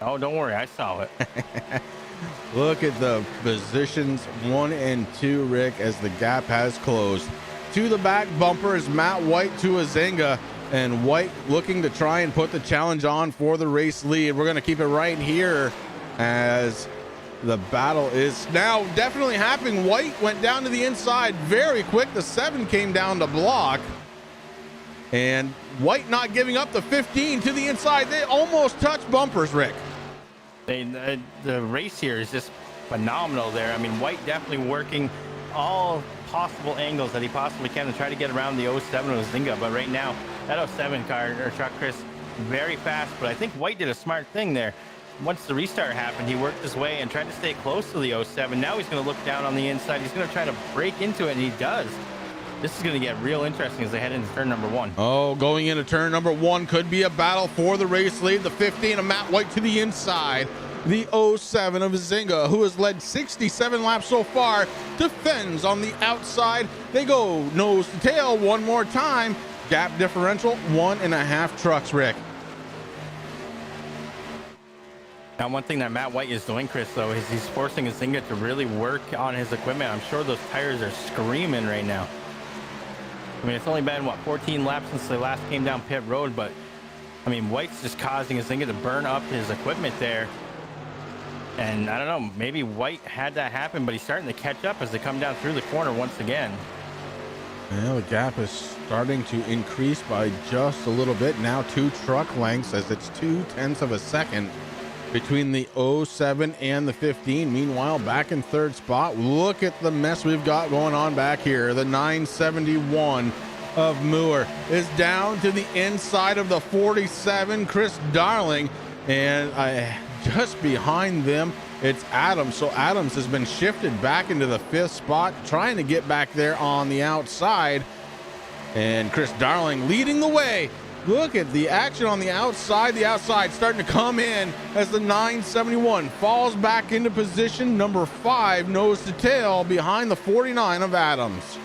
Oh, don't worry, I saw it. Look at the positions 1 and 2, Rick, as the gap has closed. To the back bumper is Matt White to Azinga, and White looking to try and put the challenge on for the race lead. We're going to keep it right here as the battle is now definitely happening. White went down to the inside very quick. The 7 came down to block, and White not giving up. The 15 to the inside. They almost touched bumpers, Rick. The race here is just phenomenal there. I mean, White definitely working all possible angles that he possibly can to try to get around the 07 with Zinga. But right now, that 07 car or truck, Chris, very fast. But I think White did a smart thing there. Once the restart happened, he worked his way and tried to stay close to the 07. Now he's going to look down on the inside. He's going to try to break into it, and he does. This is going to get real interesting as they head into turn number 1. Oh, going into turn number 1 could be a battle for the race lead. The 15 of Matt White to the inside. The 07 of Zinga, who has led 67 laps so far, defends on the outside. They go nose to tail one more time. Gap differential 1.5 trucks, Rick. Now, one thing that Matt White is doing, Chris, though, is he's forcing Zinga to really work on his equipment. I'm sure those tires are screaming right now. I mean, it's only been, what, 14 laps since they last came down pit road, but, I mean, White's just causing Zinga to burn up his equipment there. And I don't know, maybe White had that happen, but he's starting to catch up as they come down through the corner once again. Well, the gap is starting to increase by just a little bit. Now 2 truck lengths, as it's 0.2 of a second between the 07 and the 15. Meanwhile, back in 3rd spot, look at the mess we've got going on back here. The 971 of Moore is down to the inside of the 47, Chris Darling, and just behind them, it's Adams. So Adams has been shifted back into the 5th spot, trying to get back there on the outside, and Chris Darling leading the way. Look at the action on the outside. The outside starting to come in as the 971 falls back into position number 5, nose to tail, behind the 49 of Adams.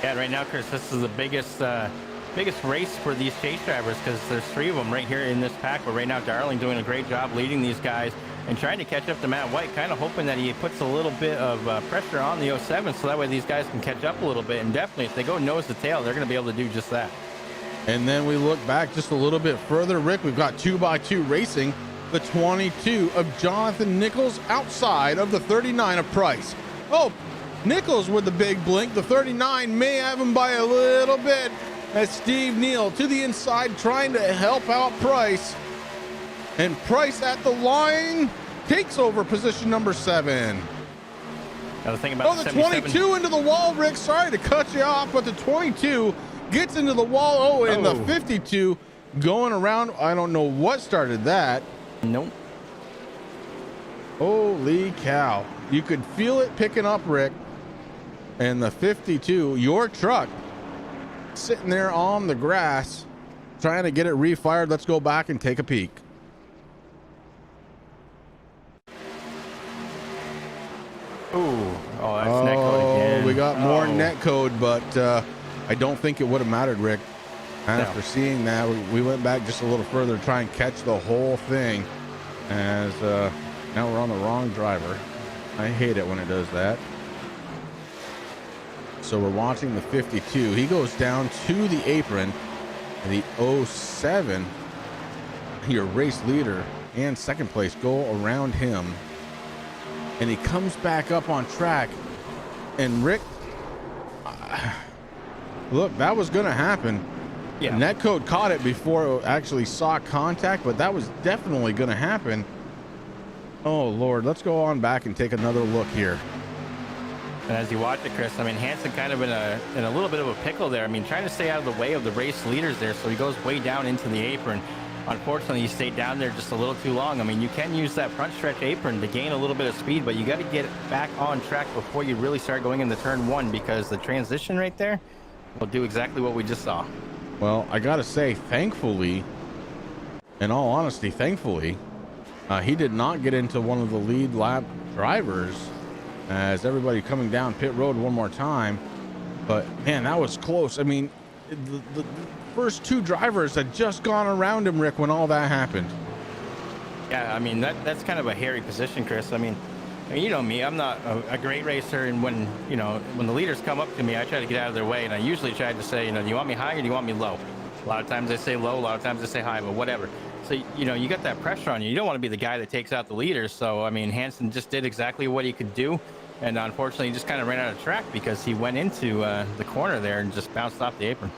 Yeah, right now, Chris, this is the biggest race for these chase drivers because there's 3 of them right here in this pack. But right now, Darling doing a great job leading these guys and trying to catch up to Matt White, kind of hoping that he puts a little bit of pressure on the 07 so that way these guys can catch up a little bit. And definitely, if they go nose to tail, they're going to be able to do just that. And then we look back just a little bit further, Rick. We've got 2x2 racing. The 22 of Jonathan Nichols outside of the 39 of Price. Oh, Nichols with the big blink. The 39 may have him by a little bit as Steve Neal to the inside trying to help out Price. And Price at the line takes over position number 7. Now the thing about the 22 into the wall, Rick. Sorry to cut you off, but the 22 gets into the wall. And the 52 going around. I don't know what started that. Nope. Holy cow. You could feel it picking up, Rick. And the 52, your truck, sitting there on the grass, trying to get it refired. Let's go back and take a peek. Oh, that's net code again. We got more net code, but I don't think it would have mattered, Rick. After seeing that, we went back just a little further to try and catch the whole thing, as now we're on the wrong driver. I hate it when it does that. So we're watching the 52. He goes down to the apron. The 07, your race leader and second place, go around him. And he comes back up on track. And Rick, look, that was going to happen. Yeah. Netcode caught it before it actually saw contact, but that was definitely going to happen. Oh, Lord, let's go on back and take another look here. And as you watch it, Chris, I mean, Hansen kind of in a little bit of a pickle there. I mean, trying to stay out of the way of the race leaders there, so he goes way down into the apron. Unfortunately, he stayed down there just a little too long. I mean, you can use that front stretch apron to gain a little bit of speed, but you got to get back on track before you really start going into turn 1, because the transition right there will do exactly what we just saw. Well, I got to say, thankfully, in all honesty, thankfully, He did not get into one of the lead lap drivers as everybody coming down pit road one more time. But man, that was close. I mean, the first 2 drivers had just gone around him, Rick, when all that happened. Yeah, I mean, that's kind of a hairy position, Chris. I mean, you know me, I'm not a great racer, and when the leaders come up to me, I try to get out of their way, and I usually try to say, do you want me high or do you want me low? A lot of times they say low, a lot of times they say high, but whatever. So, you got that pressure on you. You don't want to be the guy that takes out the leaders. So, I mean, Hansen just did exactly what he could do. And unfortunately, he just kind of ran out of track because he went into the corner there and just bounced off the apron.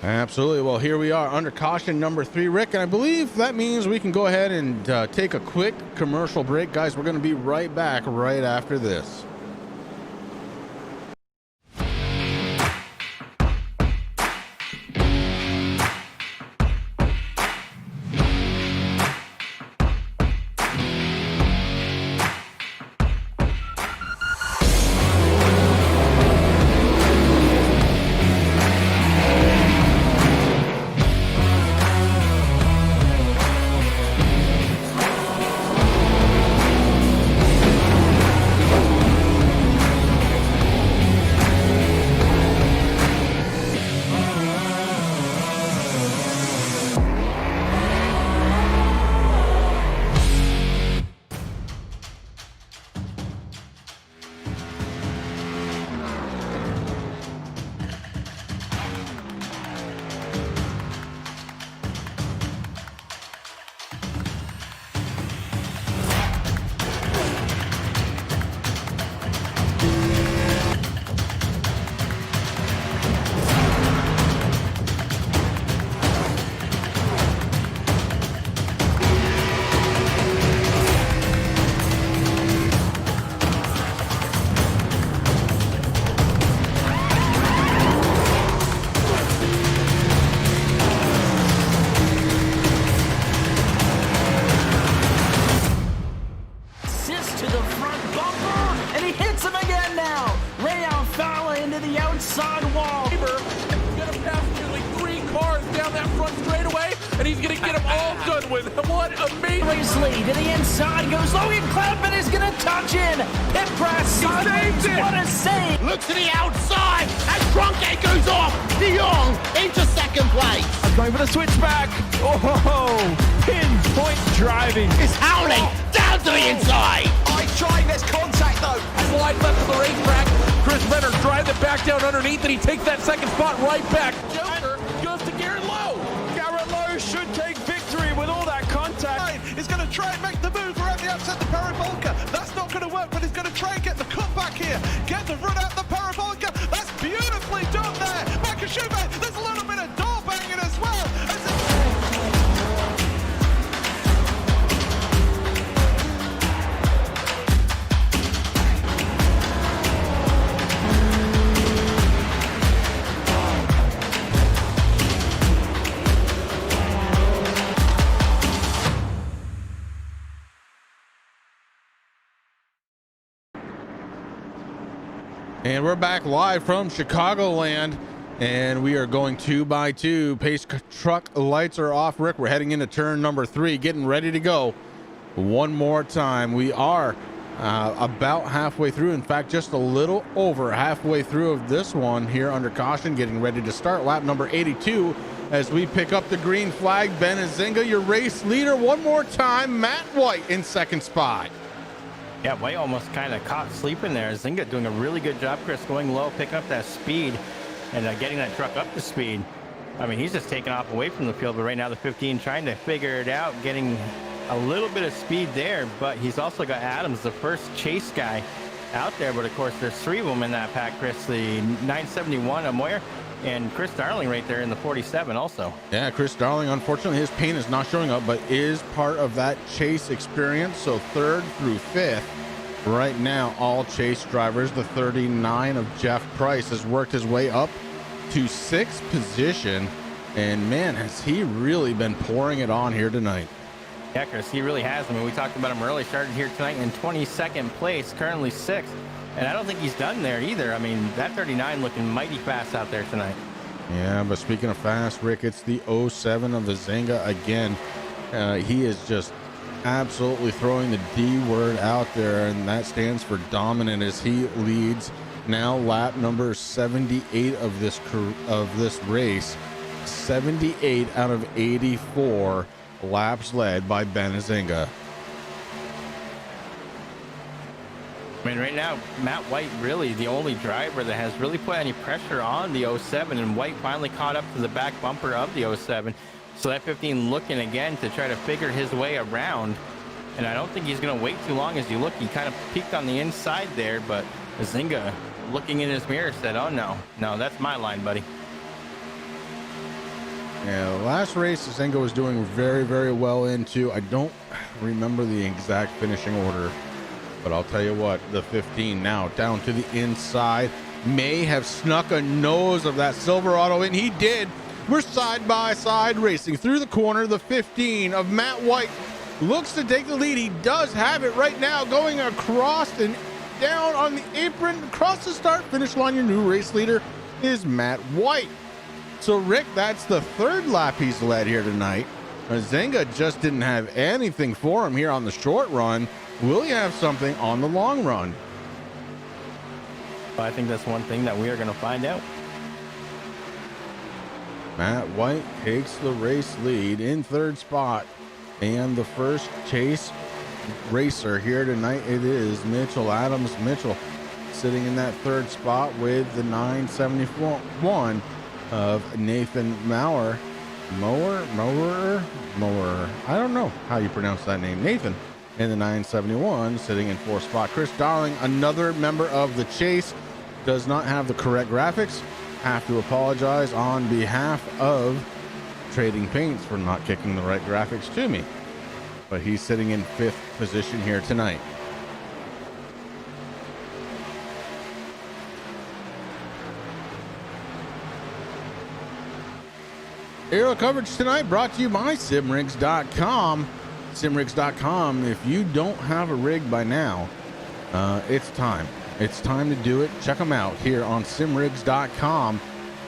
Absolutely. Well, here we are under caution number 3, Rick. And I believe that means we can go ahead and take a quick commercial break. Guys, we're going to be right back right after this. Lead to the inside goes Logan Cloudman is going to touch in. Pit press sideways. What a save! Look to the outside as Cronkite goes off. De Jong into second place. Going for the switchback. Oh, pinpoint driving. It's howling down to the inside. Trying this contact though. Slide left of the racetrack. Chris Renner drives it back down underneath, and he takes that second spot right back. Joker goes to Garrett Lowe. Garrett Lowe should take victory with all that contact. He's going to try and make the move around the outside the parabolica. That's not going to work, but he's going to try and get the cutback here. Get the run out the parabolica. That's beautifully done there. Michael Schubert, there's a little bit of door banging as well. And we're back live from Chicagoland, and we are going 2 by 2. Pace truck lights are off, Rick. We're heading into turn number 3, getting ready to go one more time. We are about halfway through. In fact, just a little over halfway through of this one here under caution, getting ready to start lap number 82 as we pick up the green flag. Ben Azinga, your race leader, one more time. Matt White in second spot. Yeah, White almost kind of caught sleeping there. Zinga doing a really good job, Chris, going low, picking up that speed, and getting that truck up to speed. I mean, he's just taking off away from the field, but right now the 15 trying to figure it out, getting a little bit of speed there, but he's also got Adams, the first chase guy out there. But of course, there's 3 of them in that pack, Chris. The 971, Moyer, and Chris Darling right there in the 47 also. Yeah, Chris Darling, unfortunately, his paint is not showing up, but is part of that chase experience. So 3rd through 5th right now, all chase drivers. The 39 of Jeff Price has worked his way up to 6th position. And man, has he really been pouring it on here tonight. Yeah, Chris, he really has. I mean, we talked about him early, started here tonight in 22nd place, currently 6th. And I don't think he's done there either. I mean, that 39 looking mighty fast out there tonight. Yeah, but speaking of fast, Rick, it's the 07 of the Zenga again. He is just absolutely throwing the D word out there, and that stands for dominant, as he leads now lap number 78 of this race. 78 out of 84 laps led by Ben Azinga. I mean, right now, Matt White really the only driver that has really put any pressure on the 07, and White finally caught up to the back bumper of the 07. So that 15 looking again to try to figure his way around. And I don't think he's going to wait too long. As you look, he kind of peeked on the inside there, but Azinga, looking in his mirror, said, oh, no, that's my line, buddy. Yeah, last race Azinga was doing very, very well into. I don't remember the exact finishing order, but I'll tell you what, the 15 now down to the inside may have snuck a nose of that Silverado in. He did. We're side by side racing through the corner. The 15 of Matt White looks to take the lead. He does have it right now, going across and down on the apron, across the start finish line. Your new race leader is Matt White. So Rick, that's the third lap he's led here tonight. Azinga just didn't have anything for him here on the short run. Will he have something on the long run? Well, I think that's one thing that we are going to find out. Matt White takes the race lead in third spot, and the first chase racer here tonight, it is Mitchell Adams. Mitchell sitting in that third spot with the 971 of Nathan Mower. Mower. I don't know how you pronounce that name. Nathan in the 971 sitting in fourth spot. Chris Darling, another member of the chase, does not have the correct graphics. Have to apologize on behalf of Trading Paints for not kicking the right graphics to me, but he's sitting in fifth position here tonight. Aerial coverage tonight brought to you by simrigs.com. Simrigs.com. If you don't have a rig by now, it's time. It's time to do it. Check them out here on simrigs.com,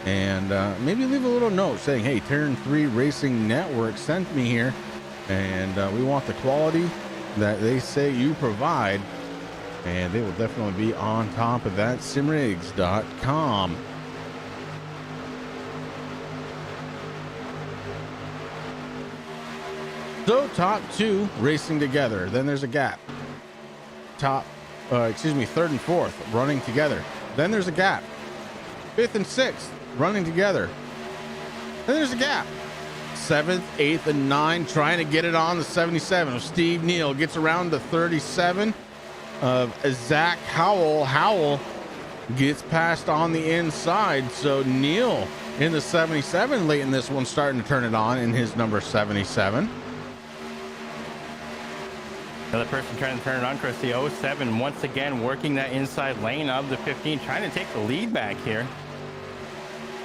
and maybe leave a little note saying, hey, Turn 3 Racing Network sent me here, and we want the quality that they say you provide, and they will definitely be on top of that. Simrigs.com. So top two racing together. Then there's a gap. Third and fourth running together. Then there's a gap. Fifth and sixth running together. Then there's a gap. Seventh, eighth, and nine trying to get it on the 77 of Steve Neal. Gets around to 37 of Zach Howell. Howell gets past on the inside. So Neal in the 77 late in this one, starting to turn it on in his number 77. Another person trying to turn it on, Chris. The 07 once again working that inside lane of the 15, trying to take the lead back here.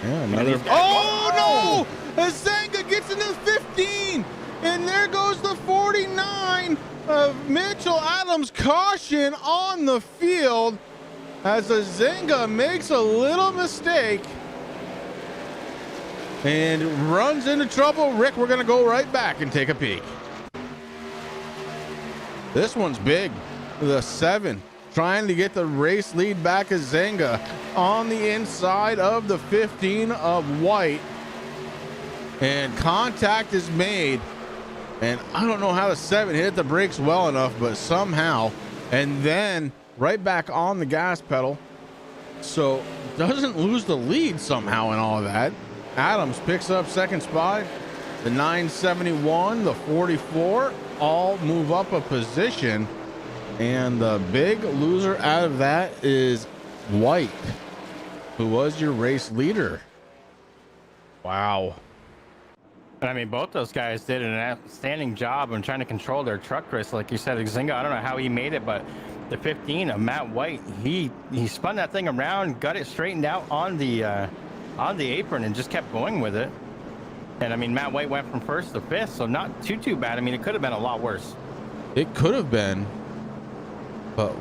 Yeah, another. Oh no! Azinga gets into the 15, and there goes the 49 of Mitchell Adams. Caution on the field as Azinga makes a little mistake and runs into trouble. Rick, we're going to go right back and take a peek. This one's big. The 7 trying to get the race lead back. Azinga on the inside of the 15 of White, and contact is made, and I don't know how the 7 hit the brakes well enough, but somehow, and then right back on the gas pedal, so doesn't lose the lead somehow in all of that. Adams picks up second spot. The 971, the 44, all move up a position, and the big loser out of that is White, who was your race leader. Wow. I mean, both those guys did an outstanding job in trying to control their truck, Chris. Like you said, Azinga, I don't know how he made it, but the 15 of Matt White, he spun that thing around, got it straightened out on the apron, and just kept going with it. And I mean, Matt White went from first to fifth, so not too bad. I mean, it could have been a lot worse. It could have been, but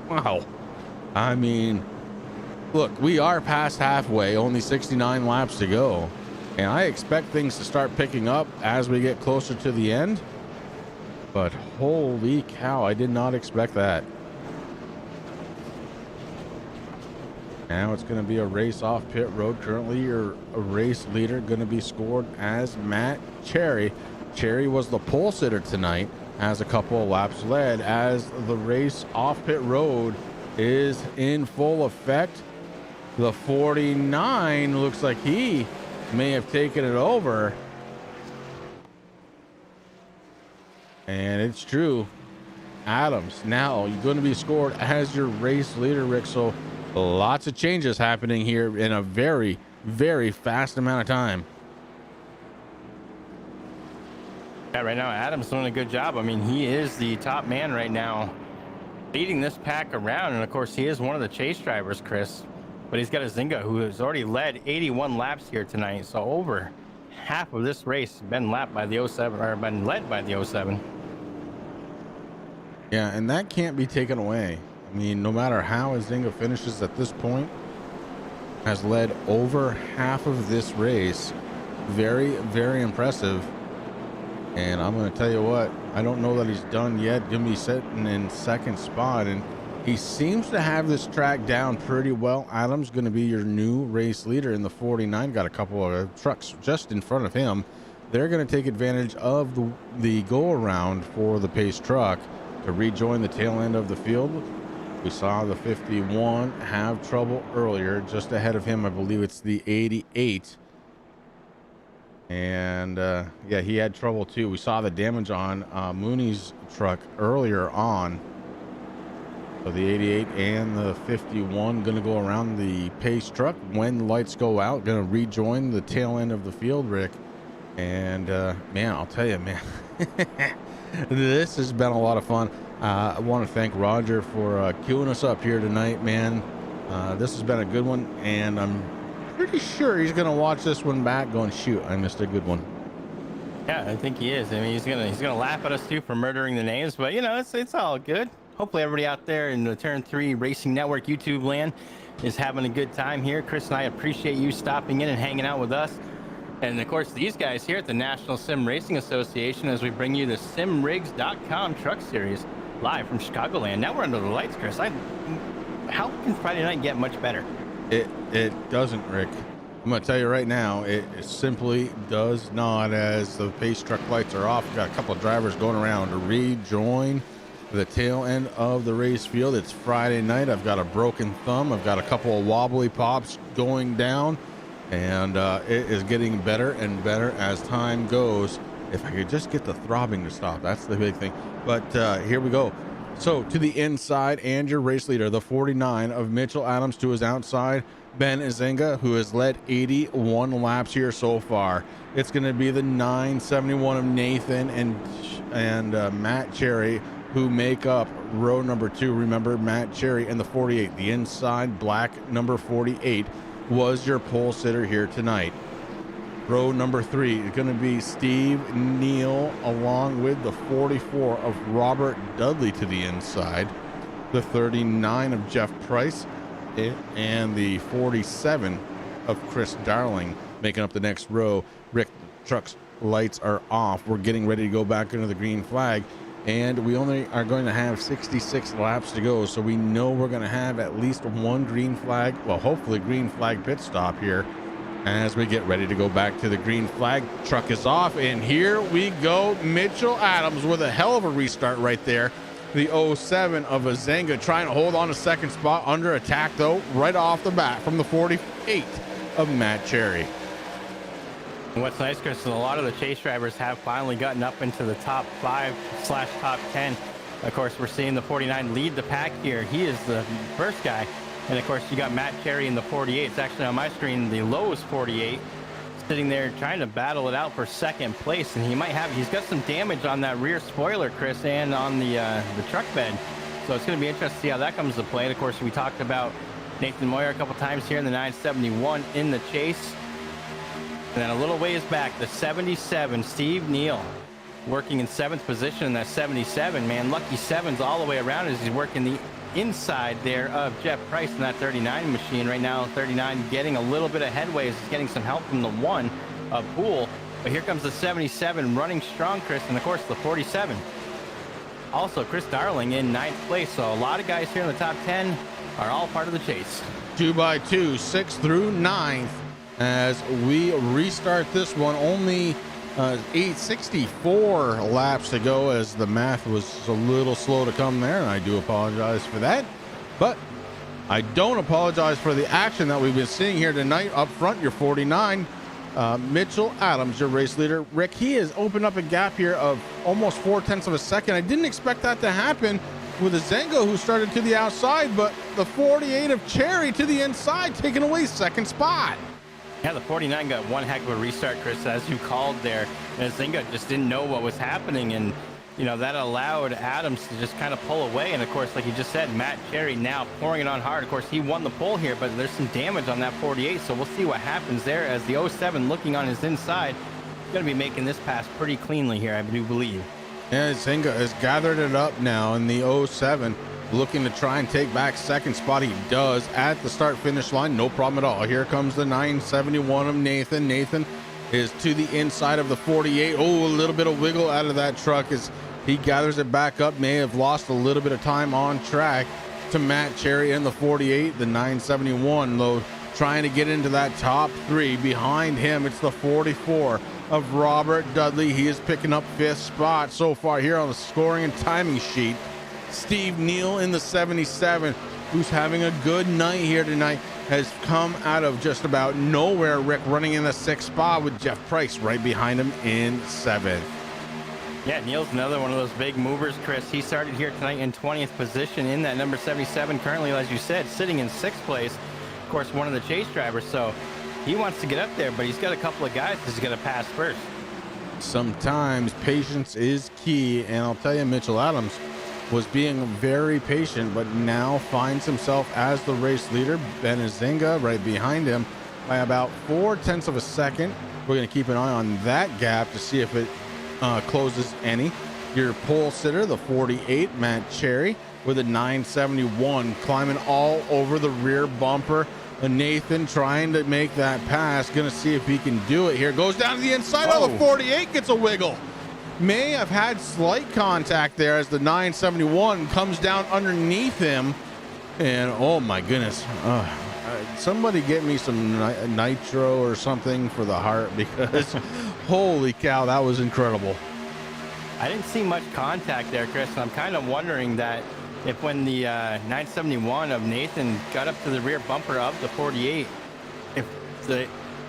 wow. I mean, look, we are past halfway, only 69 laps to go, and I expect things to start picking up as we get closer to the end. but holy cow, I did not expect that. Now it's going to be a race off pit road. Currently, your race leader going to be scored as Matt Cherry. Cherry was the pole sitter tonight, has a couple of laps led as the race off pit road is in full effect. The 49 looks like he may have taken it over. And it's true. Adams now you're going to be scored as your race leader, Rick. So lots of changes happening here in a very, very fast amount of time. Yeah, right now Adam's doing a good job. I mean, he is the top man right now, leading this pack around. And of course, he is one of the chase drivers, Chris. But he's got a Zynga who has already led 81 laps here tonight. So over half of this race has been lapped by the 07, or been led by the 07. Yeah, and that can't be taken away. I mean, no matter how a Zynga finishes at this point, has led over half of this race. Very, very impressive. And I'm going to tell you what, I don't know that he's done yet. Going to be sitting in second spot, and he seems to have this track down pretty well. Adams going to be your new race leader in the 49. Got a couple of trucks just in front of him. They're going to take advantage of the go around for the pace truck to rejoin the tail end of the field. We saw the 51 have trouble earlier. Just ahead of him, I believe it's the 88. And yeah, he had trouble too. We saw the damage on Mooney's truck earlier on. So the 88 and the 51 going to go around the pace truck when the lights go out, going to rejoin the tail end of the field, Rick. And man, I'll tell you, man, this has been a lot of fun. I want to thank Roger for queuing us up here tonight, man. This has been a good one, and I'm pretty sure he's going to watch this one back going, shoot, I missed a good one. Yeah, I think he is. I mean, he's gonna laugh at us too for murdering the names, but you know, it's all good. Hopefully everybody out there in the Turn 3 Racing Network YouTube land is having a good time here. Chris and I appreciate you stopping in and hanging out with us. And of course, these guys here at the National Sim Racing Association, as we bring you the simrigs.com truck series live from Chicagoland. Now we're under the lights, Chris. How can Friday night get much better? It doesn't, Rick. I'm going to tell you right now, it simply does not. As the pace truck lights are off, we've got a couple of drivers going around to rejoin the tail end of the race field. It's Friday night. I've got a broken thumb. I've got a couple of wobbly pops going down, and it is getting better and better as time goes. If I could just get the throbbing to stop, that's the big thing. But here we go. So to the inside, and your race leader, the 49 of Mitchell Adams. To his outside, Ben Izinga, who has led 81 laps here so far. It's going to be the 971 of Nathan and Matt Cherry, who make up row number 2. Remember, Matt Cherry and the 48, the inside black number 48, was your pole sitter here tonight. Row number 3 is going to be Steve Neal, along with the 44 of Robert Dudley to the inside, the 39 of Jeff Price, and the 47 of Chris Darling making up the next row. Rick, truck's lights are off. We're getting ready to go back into the green flag, and we only are going to have 66 laps to go, so we know we're going to have at least one green flag, well, hopefully green flag pit stop here as we get ready to go back to the green flag. Truck is off, and here we go. Mitchell Adams with a hell of a restart right there. The 07 of Azenga trying to hold on to second spot, under attack though right off the bat from the 48 of Matt Cherry. And what's nice, Chris, is a lot of the chase drivers have finally gotten up into the top 5/top 10. Of course, we're seeing the 49 lead the pack here. He is the first guy. And of course, you got Matt Cherry in the 48. It's actually on my screen, the lowest 48, sitting there trying to battle it out for second place. And he's got some damage on that rear spoiler, Chris, and on the truck bed. So it's going to be interesting to see how that comes to play. And of course, we talked about Nathan Moyer a couple times here in the 971 in the chase. And then a little ways back, the 77, Steve Neal, working in 7th position in that 77. Man, lucky 7s all the way around as he's working the inside there of Jeff Price in that 39 machine. Right now, 39 getting a little bit of headway as he's getting some help from the 1 of Poole. But here comes the 77 running strong, Chris, and of course the 47 Also, Chris Darling in 9th place. So a lot of guys here in the top 10 are all part of the chase. 2x2, 6th through 9th, as we restart this one. Only 864 laps to go, as the math was a little slow to come there, and I do apologize for that. But I don't apologize for the action that we've been seeing here tonight. Up front, your 49, Mitchell Adams, your race leader. Rick, he has opened up a gap here of almost 0.4 of a second. I didn't expect that to happen with a Zengo who started to the outside, but the 48 of Cherry to the inside, taking away second spot. Yeah, the 49 got one heck of a restart, Chris, as you called there. And Zinga just didn't know what was happening. And, you know, that allowed Adams to just kind of pull away. And, of course, like you just said, Matt Cherry now pouring it on hard. Of course, he won the pole here, but there's some damage on that 48. So we'll see what happens there, as the 07 looking on his inside. He's going to be making this pass pretty cleanly here, I do believe. Yeah, Zinga has gathered it up now in the 07. Looking to try and take back second spot. He does at the start finish line, no problem at all. Here comes the 971 of Nathan. Nathan is to the inside of the 48. Oh, a little bit of wiggle out of that truck as he gathers it back up. May have lost a little bit of time on track to Matt Cherry in the 48. The 971 load trying to get into that top 3. Behind him, it's the 44 of Robert Dudley. He is picking up 5th spot so far here on the scoring and timing sheet. Steve Neal in the 77, who's having a good night here tonight, has come out of just about nowhere. Rick running in the 6th spot with Jeff Price right behind him in 7th. Yeah, Neal's another one of those big movers, Chris. He started here tonight in 20th position in that number 77. Currently, as you said, sitting in 6th place. Of course, one of the chase drivers. So he wants to get up there, but he's got a couple of guys he's going to pass first. Sometimes patience is key, and I'll tell you, Mitchell Adams was being very patient, but now finds himself as the race leader. Ben Azinga right behind him by about 0.4 of a second. We're going to keep an eye on that gap to see if it closes any. Your pole sitter, the 48, Matt Cherry, with a 971, climbing all over the rear bumper. Nathan trying to make that pass, going to see if he can do it here. Goes down to the inside. Oh, the 48 gets a wiggle. May have had slight contact there as the 971 comes down underneath him. And oh my goodness, somebody get me some nitro or something for the heart, because holy cow, that was incredible. I didn't see much contact there, Chris, and I'm kind of wondering that if when the 971 of Nathan got up to the rear bumper of the 48, if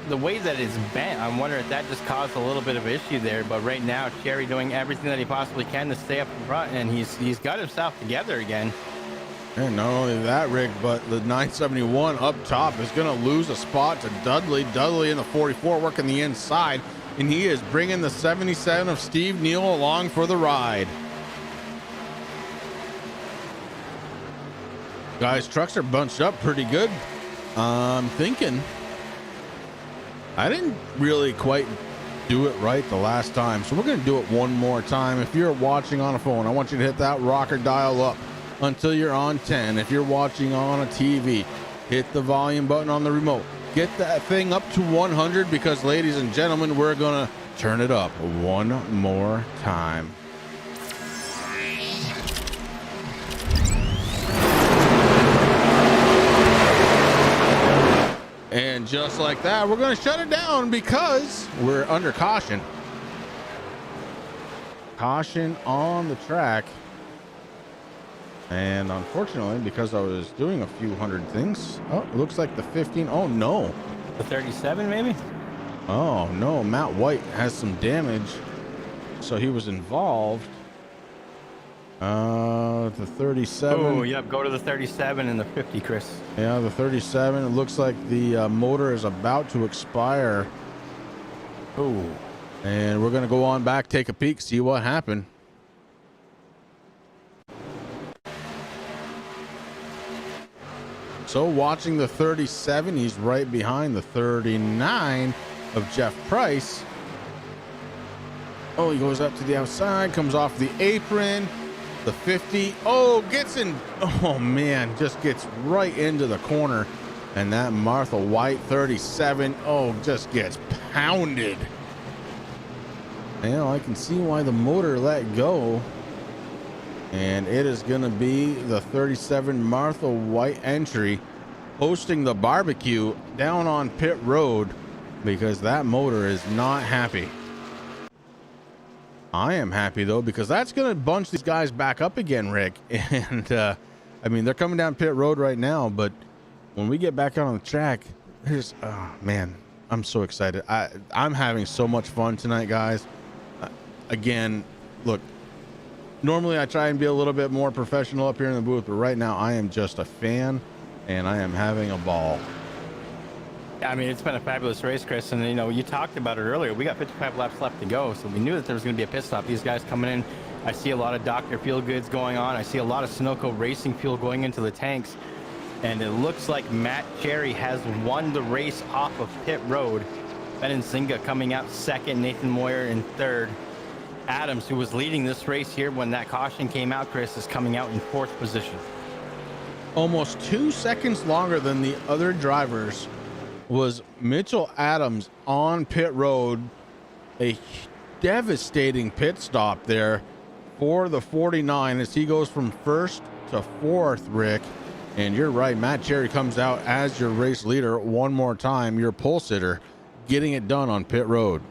the way that it's bent, I'm wondering if that just caused a little bit of issue there. But right now, Cherry doing everything that he possibly can to stay up in front, and he's got himself together again. And not only that, Rick, but the 971 up top is going to lose a spot to Dudley. Dudley in the 44 working the inside, and he is bringing the 77 of Steve Neal along for the ride. Guys, trucks are bunched up pretty good. I'm thinking I didn't really quite do it right the last time, so we're going to do it one more time. If you're watching on a phone, I want you to hit that rocker dial up until you're on 10. If you're watching on a TV, hit the volume button on the remote. Get that thing up to 100, because, ladies and gentlemen, we're going to turn it up one more time. And just like that, we're going to shut it down because we're under caution. Caution on the track. And unfortunately, because I was doing a few hundred things, oh, it looks like the 15. Oh, no. The 37, maybe? Oh, no. Matt White has some damage. So he was involved. The 37. Oh, yep. Go to the 37 and the 50, Chris. Yeah, the 37. It looks like the motor is about to expire. Oh. And we're going to go on back, take a peek, see what happened. So watching the 37, he's right behind the 39 of Jeff Price. Oh, he goes up to the outside, comes off the apron. The 50, oh, gets in, oh man, just gets right into the corner. And that Martha White 37, oh, just gets pounded. And I can see why the motor let go. And it is going to be the 37 Martha White entry hosting the barbecue down on pit road because that motor is not happy. I am happy though, because that's going to bunch these guys back up again, Rick. And I mean, they're coming down pit road right now, but when we get back out on the track, there's, oh man, I'm so excited. I'm having so much fun tonight, guys. Again, look, normally I try and be a little bit more professional up here in the booth, but right now I am just a fan and I am having a ball. I mean, it's been a fabulous race, Chris, and you know, you talked about it earlier. We got 55 laps left to go, so we knew that there was going to be a pit stop. These guys coming in, I see a lot of Dr. Feelgoods going on. I see a lot of Sunoco Racing fuel going into the tanks, and it looks like Matt Cherry has won the race off of pit road. Benzinga coming out second, Nathan Moyer in third. Adams, who was leading this race here when that caution came out, Chris, is coming out in fourth position. Almost 2 seconds longer than the other drivers was Mitchell Adams on pit road. A devastating pit stop there for the 49 as he goes from first to fourth, Rick. And you're right, Matt Cherry comes out as your race leader one more time, your pole sitter, getting it done on pit road.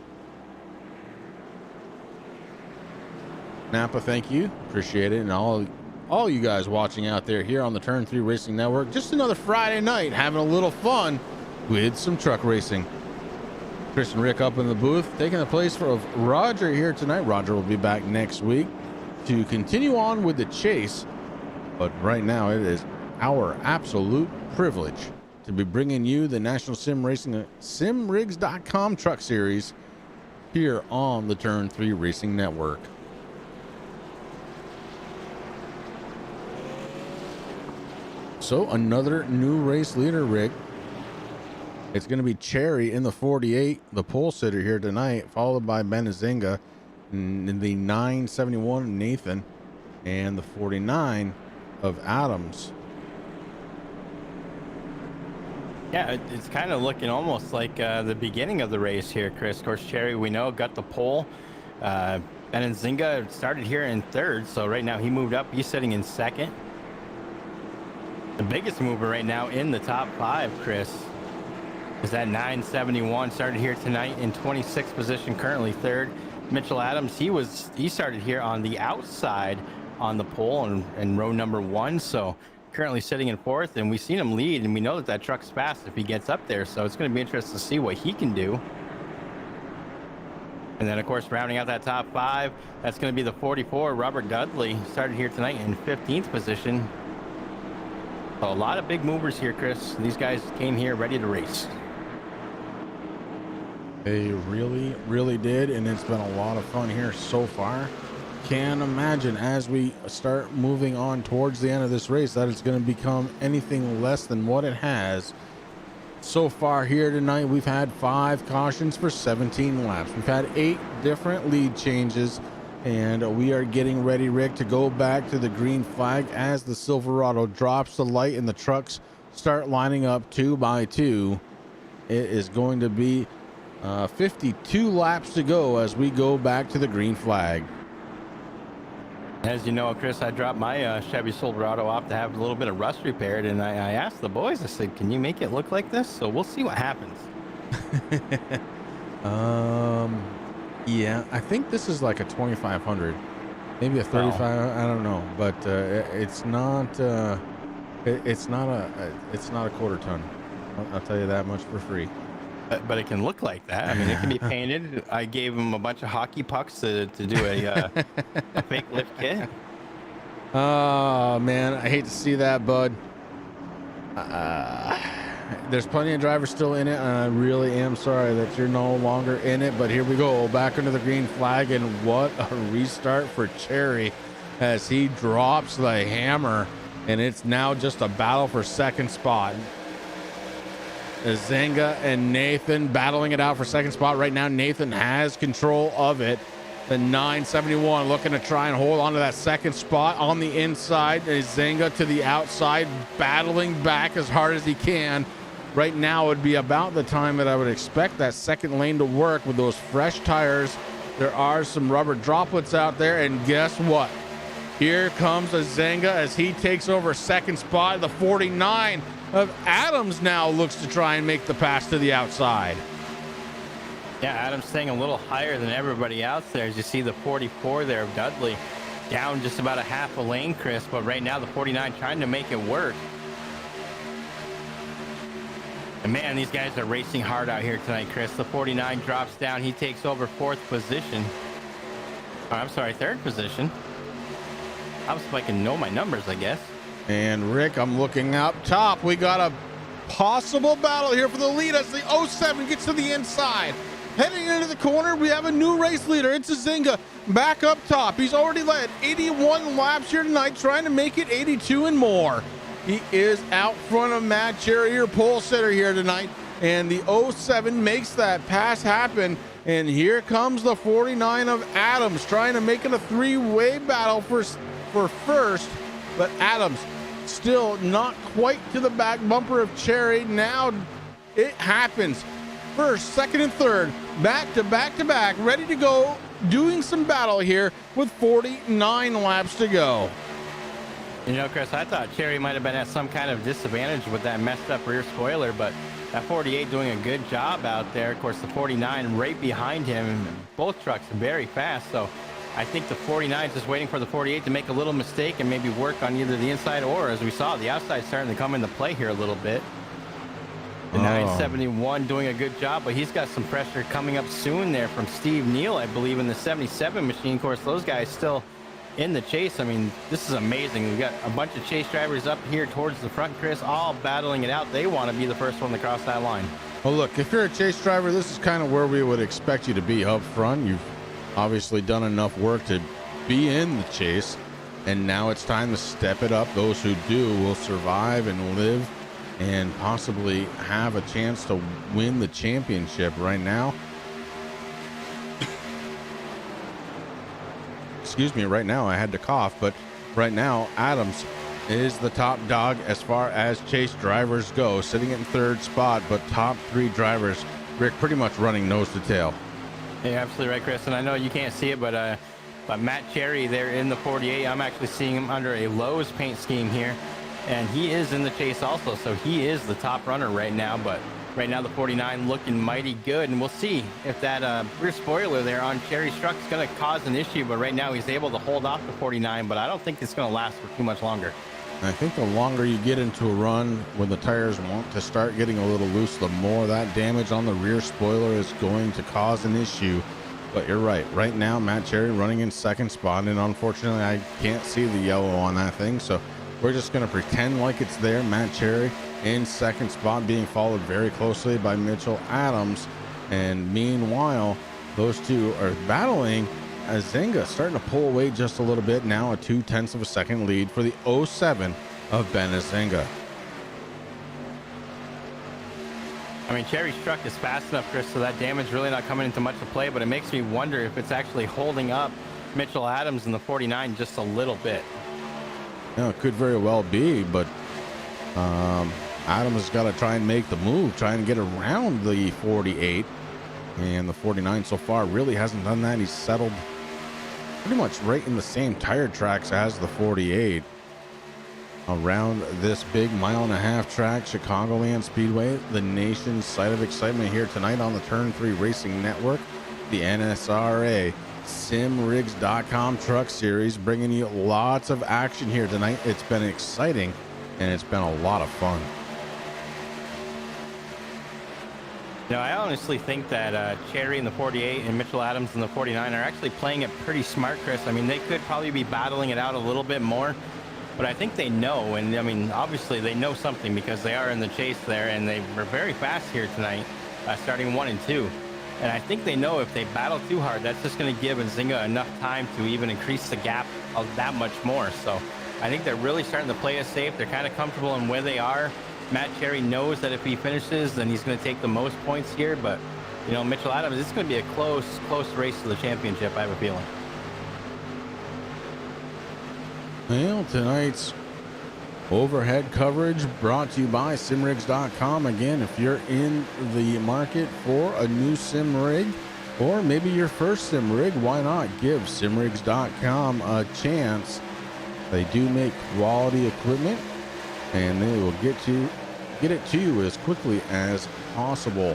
Napa, thank you, appreciate it. And all you guys watching out there here on the Turn 3 Racing Network, just another Friday night having a little fun with some truck racing. Chris and Rick up in the booth taking the place of Roger here tonight. Roger will be back next week to continue on with the chase, but right now it is our absolute privilege to be bringing you the National Sim Racing SimRigs.com Truck Series here on the Turn 3 Racing Network. So another new race leader, Rick. It's going to be Cherry in the 48, the pole sitter here tonight, followed by Benzinga in the 971 Nathan, and the 49 of Adams. Yeah, it's kind of looking almost like the beginning of the race here, Chris. Of course, Cherry, we know, got the pole. Benzinga started here in third, so right now he moved up. He's sitting in second. The biggest mover right now in the top five, Chris, is that 971. Started here tonight in 26th position, currently third. Mitchell Adams, he started here on the outside on the pole and row number one, so currently sitting in fourth, and we've seen him lead, and we know that truck's fast if he gets up there, so it's going to be interesting to see what he can do. And then, of course, rounding out that top five, that's going to be the 44, Robert Dudley. Started here tonight in 15th position. So a lot of big movers here, Chris. These guys came here ready to race. They really, really did, and it's been a lot of fun here so far. Can't imagine as we start moving on towards the end of this race that it's going to become anything less than what it has. So far here tonight, we've had 5 cautions for 17 laps. We've had 8 different lead changes, and we are getting ready, Rick, to go back to the green flag as the Silverado drops the light and the trucks start lining up 2 by 2. It is going to be 52 laps to go as we go back to the green flag. As you know, Chris, I dropped my Chevy Silverado off to have a little bit of rust repaired, and I asked the boys, I said, can you make it look like this? So we'll see what happens. Yeah, I think this is like a 2500, maybe a 35. I don't know, but it's not a quarter ton. I'll tell you that much for free. But it can look like that. I mean, it can be painted. I gave him a bunch of hockey pucks to do a fake lift kit. Oh man, I hate to see that, bud. There's plenty of drivers still in it, and I really am sorry that you're no longer in it. But here we go, back under the green flag, and what a restart for Cherry as he drops the hammer, and it's now just a battle for second spot. Zenga and Nathan battling it out for second spot right now. Nathan has control of it. The 971 looking to try and hold on to that second spot on the inside. Zenga to the outside, battling back as hard as he can. Right now would be about the time that I would expect that second lane to work with those fresh tires. There are some rubber droplets out there, and guess what? Here comes Azenga as he takes over second spot. The 49 of Adams now looks to try and make the pass to the outside. Yeah, Adams staying a little higher than everybody else there. As you see the 44 there of Dudley down just about a half a lane, Chris. But right now the 49 trying to make it work. And man, these guys are racing hard out here tonight, Chris. The 49 drops down. He takes over fourth position. Oh, I'm sorry, third position. I was like, I can know my numbers, I guess. And Rick, I'm looking up top. We got a possible battle here for the lead as the 07 gets to the inside. Heading into the corner, we have a new race leader. It's Azinga back up top. He's already led 81 laps here tonight, trying to make it 82 and more. He is out front of Matt Cherry, your pole sitter here tonight. And the 07 makes that pass happen. And here comes the 49 of Adams trying to make it a three-way battle for first. But Adams still not quite to the back bumper of Cherry. Now it happens. First, second, and third, back to back to back, ready to go, doing some battle here with 49 laps to go. You know, Chris, I thought Cherry might have been at some kind of disadvantage with that messed up rear spoiler, but that 48 doing a good job out there. Of course, the 49 right behind him, both trucks very fast. So I think the 49 is just waiting for the 48 to make a little mistake and maybe work on either the inside or, as we saw, the outside starting to come into play here a little bit. The 971 doing a good job, but he's got some pressure coming up soon there from Steve Neal, I believe, in the 77 machine. Of course, those guys still in the chase. I mean, this is amazing. We've got a bunch of chase drivers up here towards the front, Chris, all battling it out. They want to be the first one to cross that line. Well, look, if you're a chase driver, this is kind of where we would expect you to be up front. You've obviously done enough work to be in the chase, and now it's time to step it up. Those who do will survive and live and possibly have a chance to win the championship. Right now, excuse me, right now I had to cough, but right now Adams is the top dog as far as chase drivers go, sitting in third spot, but top three drivers, Rick, pretty much running nose to tail. Yeah, absolutely right, Chris. And I know you can't see it, but Matt Cherry there in the 48, I'm actually seeing him under a Lowe's paint scheme here. And he is in the chase also, so he is the top runner right now. But right now the 49 looking mighty good, and we'll see if that rear spoiler there on Cherry's truck is going to cause an issue. But right now he's able to hold off the 49, but I don't think it's going to last for too much longer. I think the longer you get into a run, when the tires want to start getting a little loose, the more that damage on the rear spoiler is going to cause an issue. But you're right. Right now, Matt Cherry running in second spot, and unfortunately, I can't see the yellow on that thing, so we're just going to pretend like it's there. Matt Cherry in second spot, being followed very closely by Mitchell Adams. And meanwhile, those two are battling. Azinga starting to pull away just a little bit. Now a 0.2 of a second lead for the 07 of Ben Azinga. I mean, Cherry's truck is fast enough, Chris, so that damage really not coming into much of play, but it makes me wonder if it's actually holding up Mitchell Adams in the 49 just a little bit. No, it could very well be, but Adams has got to try and make the move, try and get around the 48. And the 49 so far really hasn't done that. He's settled pretty much right in the same tire tracks as the 48. Around this big 1.5-mile track, Chicagoland Speedway, the nation's site of excitement here tonight on the Turn 3 Racing Network, the NSRA SimRigs.com Truck Series, bringing you lots of action here tonight. It's been exciting, and it's been a lot of fun. You know, I honestly think that Cherry in the 48 and Mitchell Adams in the 49 are actually playing it pretty smart, Chris. I mean, they could probably be battling it out a little bit more, but I think they know, and I mean, obviously they know something because they are in the chase there, and they were very fast here tonight, starting 1 and 2. And I think they know if they battle too hard, that's just going to give Azinga enough time to even increase the gap of that much more. So I think they're really starting to play it safe. They're kind of comfortable in where they are. Matt Cherry knows that if he finishes, then he's going to take the most points here. But, you know, Mitchell Adams, it's going to be a close race to the championship, I have a feeling. Well, tonight's overhead coverage brought to you by SimRigs.com. Again, if you're in the market for a new sim rig, or maybe your first sim rig, why not give SimRigs.com a chance They do make quality equipment, and they will get it to you as quickly as possible,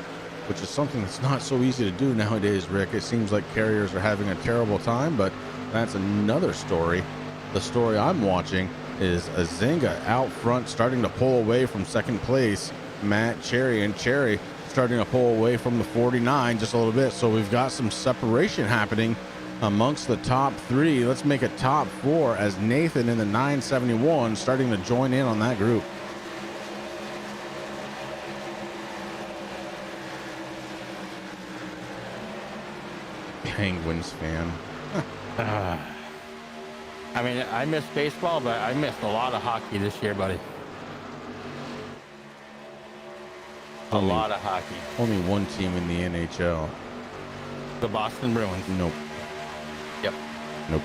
which is something that's not so easy to do nowadays, Rick. It seems like carriers are having a terrible time, but that's another story. The story I'm watching is Azinga out front starting to pull away from second place. Matt Cherry and Cherry starting to pull away from the 49 just a little bit. So we've got some separation happening amongst the top three. Let's make a top four as Nathan in the 971 starting to join in on that group. Penguins fan. I mean, I miss baseball, but I missed a lot of hockey this year, buddy. A lot of hockey. Only one team in the NHL. The Boston Bruins. Nope. Yep. Nope.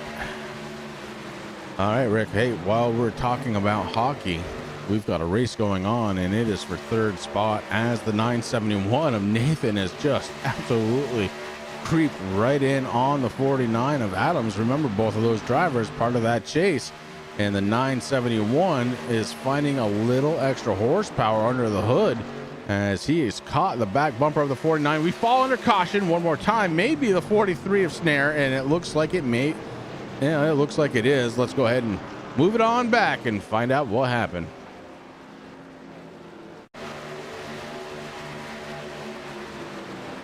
All right, Rick. Hey, while we're talking about hockey, we've got a race going on, and it is for third spot as the 971 of Nathan is just absolutely creep right in on the 49 of Adams. Remember, both of those drivers part of that chase, and the 971 is finding a little extra horsepower under the hood as he is caught the back bumper of the 49. We fall under caution one more time, maybe the 43 of Snare, and it looks like it may. Yeah, it looks like it is. Let's go ahead and move it on back and find out what happened.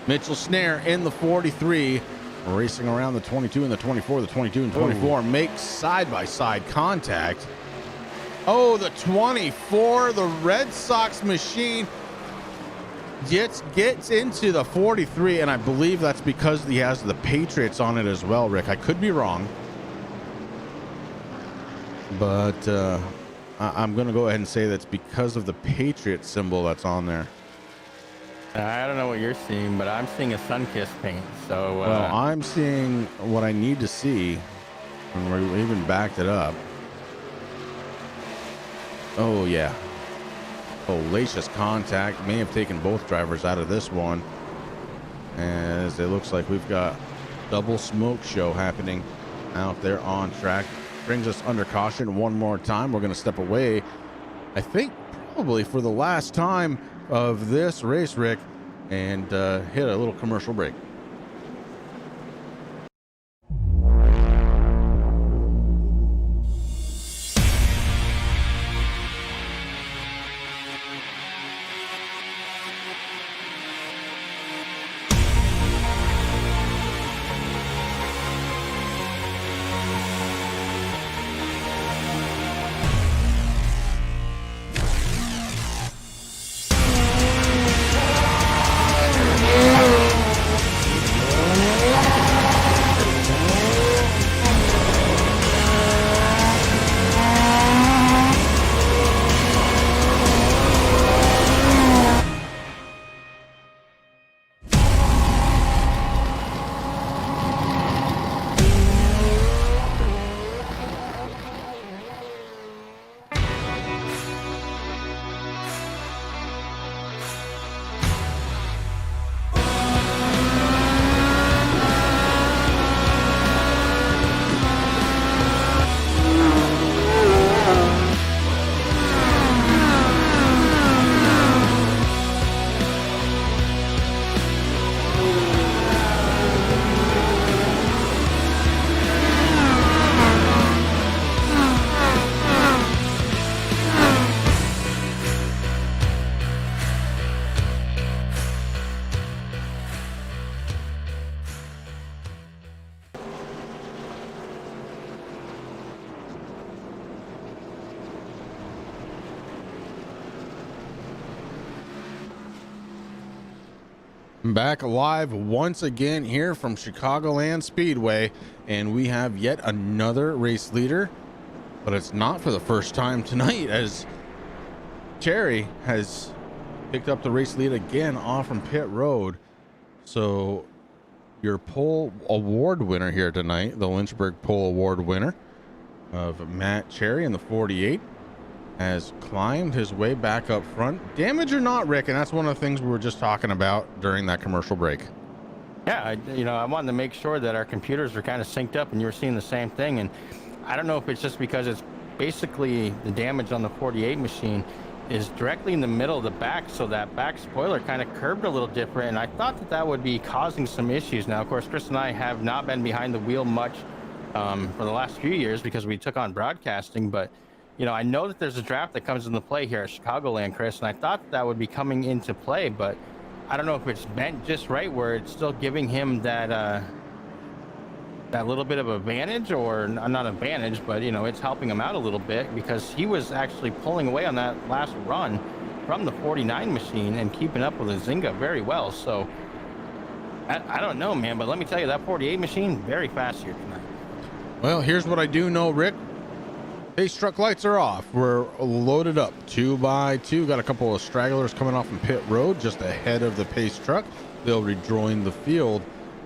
Mitchell Snare in the 43, racing around the 22 and the 24. The 22 and 24 make side-by-side contact. Oh, the 24, the Red Sox machine gets into the 43, and I believe that's because he has the Patriots on it as well, Rick. I could be wrong, but I'm going to go ahead and say that's because of the Patriot symbol that's on there. I don't know what you're seeing, but I'm seeing a sun-kissed paint. So, well, I'm seeing what I need to see, and we even backed it up. Oh yeah, hellacious contact may have taken both drivers out of this one, as it looks like we've got double smoke show happening out there on track. Brings us under caution one more time. We're going to step away, I think probably for the last time of this race, Rick, and hit a little commercial break. Back live once again here from Chicagoland Speedway, and we have yet another race leader, but it's not for the first time tonight, as Cherry has picked up the race lead again off from pit road. So your pole award winner here tonight, the Lynchburg pole award winner of Matt Cherry in the 48, has climbed his way back up front. Damage or not, Rick, and that's one of the things we were just talking about during that commercial break. Yeah, I wanted to make sure that our computers were kind of synced up and you were seeing the same thing. And I don't know if it's just because it's basically the damage on the 48 machine is directly in the middle of the back, so that back spoiler kind of curved a little different, and I thought that that would be causing some issues. Now, of course, Chris and I have not been behind the wheel much for the last few years because we took on broadcasting, but you know, I know that there's a draft that comes into play here at Chicagoland, Chris, and I thought that would be coming into play, but I don't know if it's bent just right where it's still giving him that that little bit of advantage, or not advantage, but you know, it's helping him out a little bit because he was actually pulling away on that last run from the 49 machine and keeping up with the Zynga very well. So I don't know, man, but let me tell you, that 48 machine very fast here tonight. Well, here's what I do know, Rick. Pace truck lights are off. We're loaded up 2 by 2. Got a couple of stragglers coming off from pit road just ahead of the pace truck. They'll rejoin the field.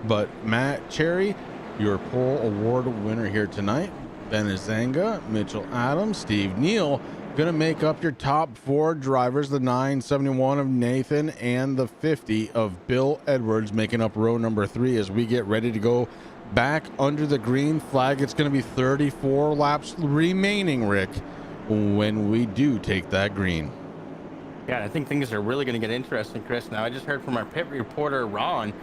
But Matt Cherry, your pole award winner here tonight. Ben Azenga, Mitchell Adams, Steve Neal, gonna make up your top 4 drivers. The 971 of Nathan and the 50 of Bill Edwards making up row number 3 as we get ready to go back under the green flag. It's going to be 34 laps remaining, Rick, when we do take that green. Yeah, I think things are really going to get interesting, Chris. Now, I just heard from our pit reporter, Ron.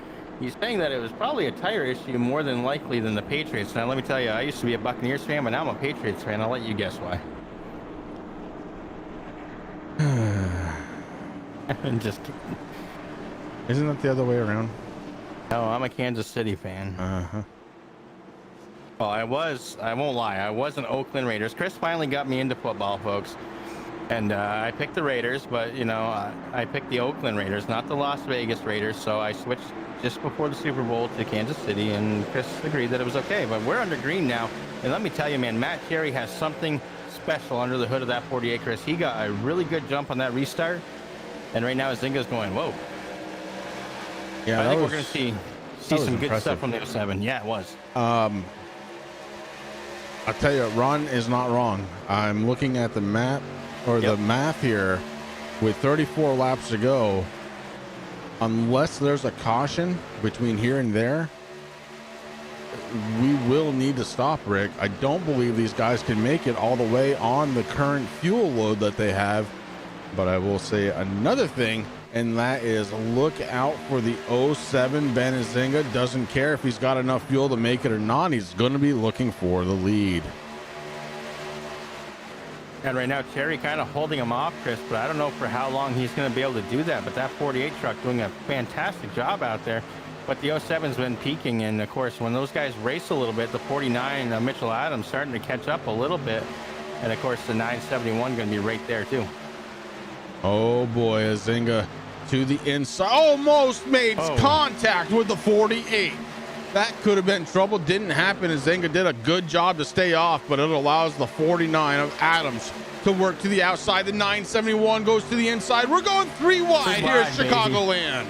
He's saying that it was probably a tire issue more than likely than the Patriots. Now, let me tell you, I used to be a Buccaneers fan, but now I'm a Patriots fan. I'll let you guess why. I'm just kidding. Isn't that the other way around? No, I'm a Kansas City fan. Uh-huh. Well, I won't lie, I was an Oakland Raiders. Chris finally got me into football, folks. And I picked the Raiders, but, you know, I picked the Oakland Raiders, not the Las Vegas Raiders. So I switched just before the Super Bowl to Kansas City, and Chris agreed that it was okay. But we're under green now. And let me tell you, man, Matt Cherry has something special under the hood of that 48, Chris. He got a really good jump on that restart. And right now, Zinga's going, whoa. Yeah, I think we're going to see some good impressive stuff from the 07. Yeah, it was. I'll tell you, Ron is not wrong. I'm looking at the map or the math here with 34 laps to go. Unless there's a caution between here and there, we will need to stop, Rick. I don't believe these guys can make it all the way on the current fuel load that they have. But I will say another thing, and that is look out for the 07. Ben Azenga doesn't care if he's got enough fuel to make it or not. He's going to be looking for the lead. And right now, Cherry kind of holding him off, Chris, but I don't know for how long he's going to be able to do that. But that 48 truck doing a fantastic job out there. But the 07's been peaking, and of course, when those guys race a little bit, the 49, Mitchell Adams, starting to catch up a little bit. And of course, the 971 going to be right there, too. Oh boy, Azenga to the inside, almost made contact with the 48. That could have been trouble. Didn't happen. Azenga did a good job to stay off, but it allows the 49 of Adams to work to the outside. The 971 goes to the inside. We're going 3 wide here at Chicagoland.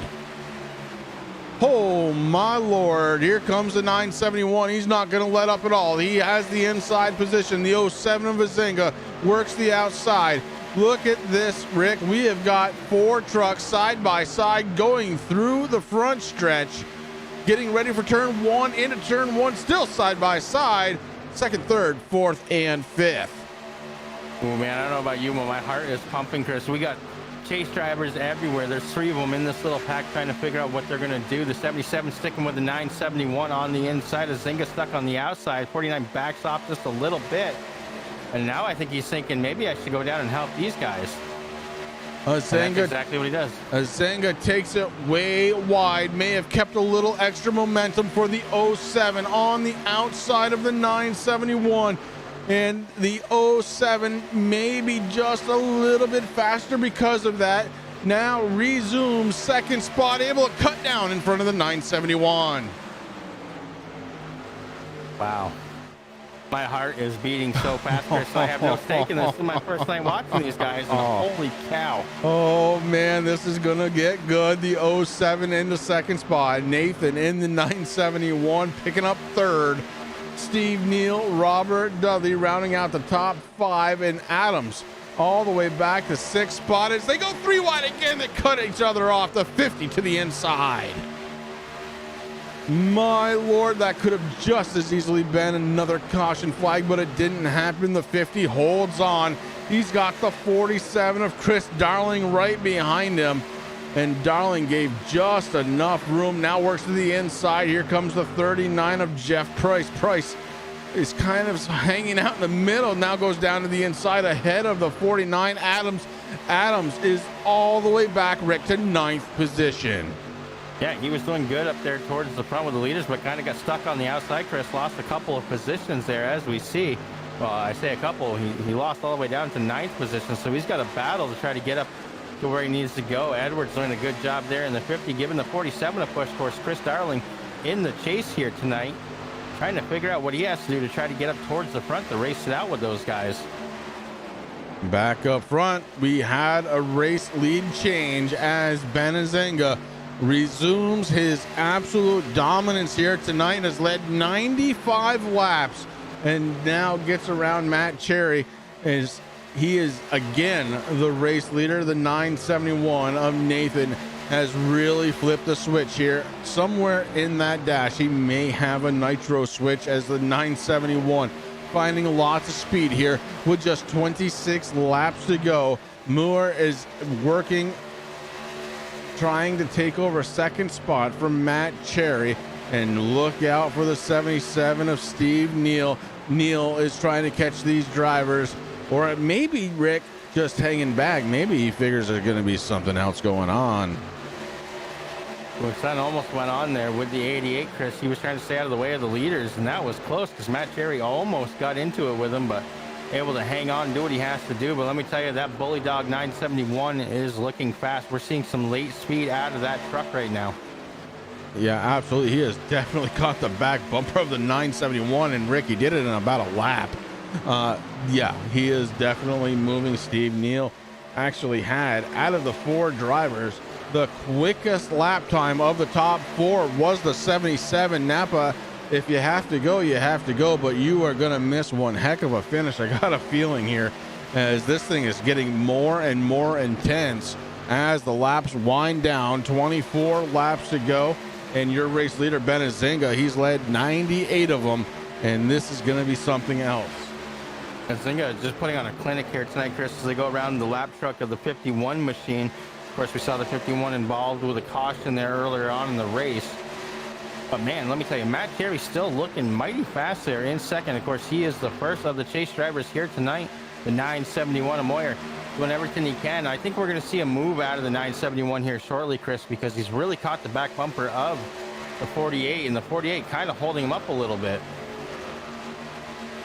Oh my Lord, here comes the 971. He's not going to let up at all. He has the inside position. The 07 of Azenga works the outside. Look at this, Rick. We have got 4 trucks side by side going through the front stretch, getting ready for turn 1, into turn 1, still side by side, 2nd, 3rd, 4th, and 5th. Oh, man, I don't know about you, but my heart is pumping, Chris. We got chase drivers everywhere. There's 3 of them in this little pack trying to figure out what they're going to do. The 77 sticking with the 971 on the inside. Azenga stuck on the outside. 49 backs off just a little bit. And now I think he's thinking maybe I should go down and help these guys. Azenga, that's exactly what he does. Azenga takes it way wide. May have kept a little extra momentum for the 07 on the outside of the 971. And the 07 maybe just a little bit faster because of that. Now resumes 2nd spot, able to cut down in front of the 971. Wow. My heart is beating so fast, Chris. I have no stake in this. This is my first time watching these guys, and holy cow. Oh, man, this is going to get good. The 07 in the 2nd spot. Nathan in the 971, picking up 3rd. Steve Neal, Robert Dudley rounding out the top 5, and Adams all the way back to 6th spot. As they go 3 wide again, they cut each other off. The 50 to the inside. My Lord, that could have just as easily been another caution flag, but it didn't happen. The 50 holds on. He's got the 47 of Chris Darling right behind him, and Darling gave just enough room. Now works to the inside. Here comes the 39 of Jeff Price. Price is kind of hanging out in the middle, now goes down to the inside ahead of the 49. Adams is all the way back, Rick, to 9th position. Yeah, he was doing good up there towards the front with the leaders, but kind of got stuck on the outside. Chris lost a couple of positions there, as we see. Well, I say a couple. He lost all the way down to 9th position, so he's got a battle to try to get up to where he needs to go. Edwards doing a good job there in the 50, giving the 47 a push. Of course, Chris Darling in the chase here tonight, trying to figure out what he has to do to try to get up towards the front to race it out with those guys. Back up front, we had a race lead change as Benazenga resumes his absolute dominance here tonight and has led 95 laps and now gets around Matt Cherry as he is again the race leader. The 971 of Nathan has really flipped the switch here. Somewhere in that dash, he may have a nitro switch as the 971 finding lots of speed here with just 26 laps to go. Moore is working, trying to take over second spot from Matt Cherry, and look out for the 77 of Steve Neal. Neal is trying to catch these drivers, or maybe Rick just hanging back. Maybe he figures there's going to be something else going on. Well, son almost went on there with the 88, Chris. He was trying to stay out of the way of the leaders, and that was close because Matt Cherry almost got into it with him, but able to hang on and do what he has to do. But let me tell you, that Bully Dog 971 is looking fast. We're seeing some late speed out of that truck right now. Yeah, absolutely. He has definitely caught the back bumper of the 971, and Rick, he did it in about a lap. Yeah, he is definitely moving. Steve Neal actually had, out of the 4 drivers, the quickest lap time of the top 4 was the 77. Napa, if you have to go, you have to go, but you are going to miss one heck of a finish. I got a feeling here as this thing is getting more and more intense as the laps wind down. 24 laps to go, and your race leader, Benazenga, he's led 98 of them, and this is going to be something else. Benazenga just putting on a clinic here tonight, Chris, as they go around the lap truck of the 51 machine. Of course, we saw the 51 involved with a caution there earlier on in the race. But man, let me tell you, Matt Cherry still looking mighty fast there in second. Of course, he is the first of the chase drivers here tonight. The 971 of Moyer doing everything he can. I think we're going to see a move out of the 971 here shortly, Chris, because he's really caught the back bumper of the 48, and the 48 kind of holding him up a little bit.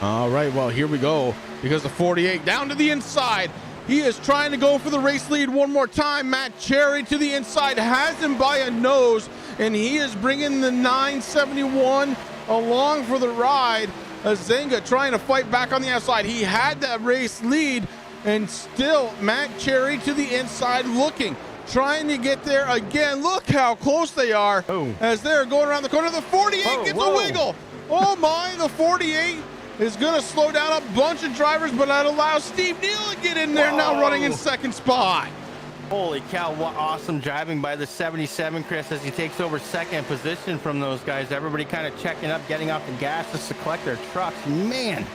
All right, well, here we go, because the 48 down to the inside. He is trying to go for the race lead one more time. Matt Cherry to the inside has him by a nose, and he is bringing the 971 along for the ride. Zenga trying to fight back on the outside. He had that race lead, and still Matt Cherry to the inside looking, trying to get there again. Look how close they are as they're going around the corner. The 48 gets a wiggle. Oh my, the 48 is going to slow down a bunch of drivers, but that allows Steve Neal to get in there, now running in second spot. Holy cow, what awesome driving by the 77, Chris, as he takes over second position from those guys. Everybody kind of checking up, getting off the gas just to collect their trucks. Man,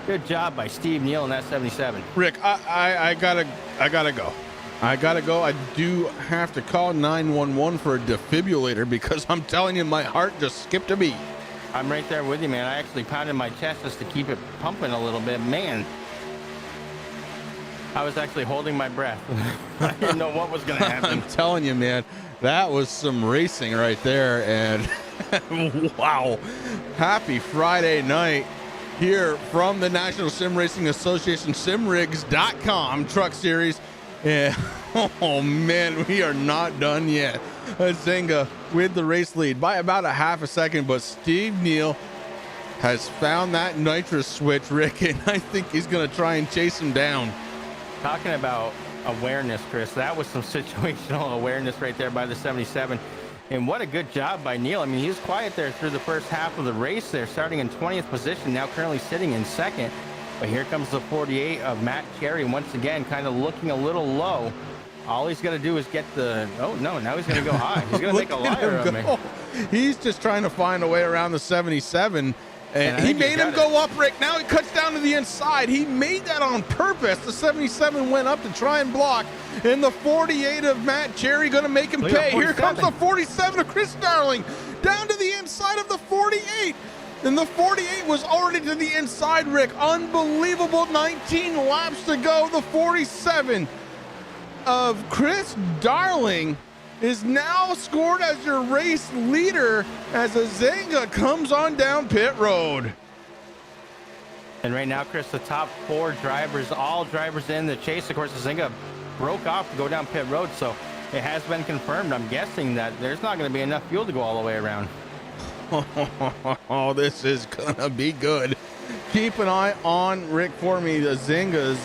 good job by Steve Neal in that 77. Rick, I gotta go. I gotta go. I do have to call 911 for a defibrillator because I'm telling you, my heart just skipped a beat. I'm right there with you, man. I actually pounded my chest just to keep it pumping a little bit. Man, I was actually holding my breath. I didn't know what was going to happen. I'm telling you, man, that was some racing right there. And wow, happy Friday night here from the National Sim Racing Association, simrigs.com truck series. Yeah. Oh man, we are not done yet. Zenga with the race lead by about a half a second, but Steve Neal has found that nitrous switch, Rick, and I think he's going to try and chase him down. Talking about awareness, Chris, that was some situational awareness right there by the 77. And what a good job by Neal. I mean, he was quiet there through the first half of the race there, starting in 20th position, now currently sitting in second. But here comes the 48 of Matt Cherry, once again, kind of looking a little low. All he's got to do is get the, oh no, now he's going to go high. He's going to make a Look at liar him of me. He's just trying to find a way around the 77. And I he think he's made him got go up, Rick. Now he cuts down to the inside. He made that on purpose. The 77 went up to try and block. And the 48 of Matt Cherry going to make him Look at pay. Here comes 47. the 47 of Chris Darling. Down to the inside of the 48. And the 48 was already to the inside, Rick. Unbelievable. 19 laps to go. The 47 of Chris Darling is now scored as your race leader as Azenga comes on down pit road. And right now, Chris, the top 4 drivers, all drivers in the chase. Of course, Zinga broke off to go down pit road, so it has been confirmed. I'm guessing that there's not going to be enough fuel to go all the way around. Oh, this is going to be good. Keep an eye on Rick for me. The Zinga's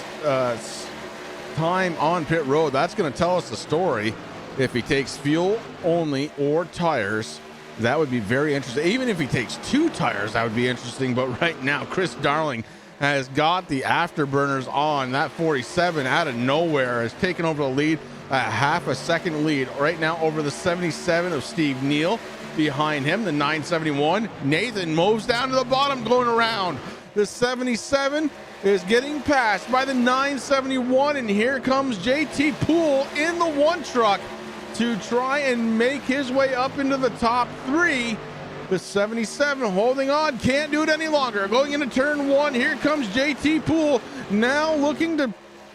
time on pit road. That's going to tell us the story. If he takes fuel only or tires, that would be very interesting. Even if he takes 2 tires, that would be interesting. But right now, Chris Darling has got the afterburners on. That 47 out of nowhere has taken over the lead, a half a second lead right now over the 77 of Steve Neal. Behind him, the 971. Nathan moves down to the bottom going around. The 77 is getting passed by the 971, and here comes JT Poole in the 1 truck to try and make his way up into the top 3. The 77 holding on, can't do it any longer. Going into turn 1, here comes JT Poole, now looking to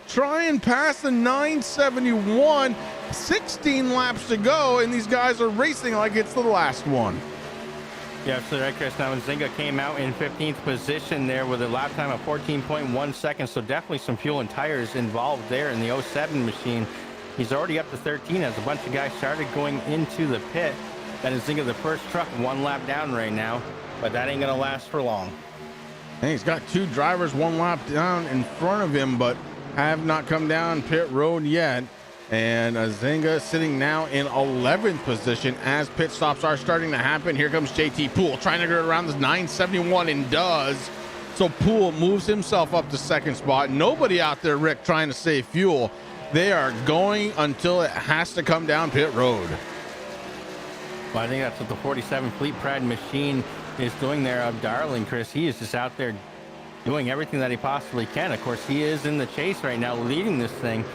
try and pass the 971. 16 laps to go, and these guys are racing like it's the last one. Yeah, absolutely right, Chris. Now, Zinga came out in 15th position there with a lap time of 14.1 seconds, so definitely some fuel and tires involved there in the 07 machine. He's already up to 13 as a bunch of guys started going into the pit. That is Zinga, the first truck, 1 lap down right now, but that ain't going to last for long. And he's got 2 drivers 1 lap down in front of him, but have not come down pit road yet. And Azenga sitting now in 11th position as pit stops are starting to happen. Here comes JT Poole trying to get around this 971 and does. So Poole moves himself up to 2nd spot. Nobody out there, Rick, trying to save fuel. They are going until it has to come down pit road. Well, I think that's what the 47 Fleet Pride machine is doing there of Darling, Chris. He is just out there doing everything that he possibly can. Of course, he is in the chase right now, leading this thing.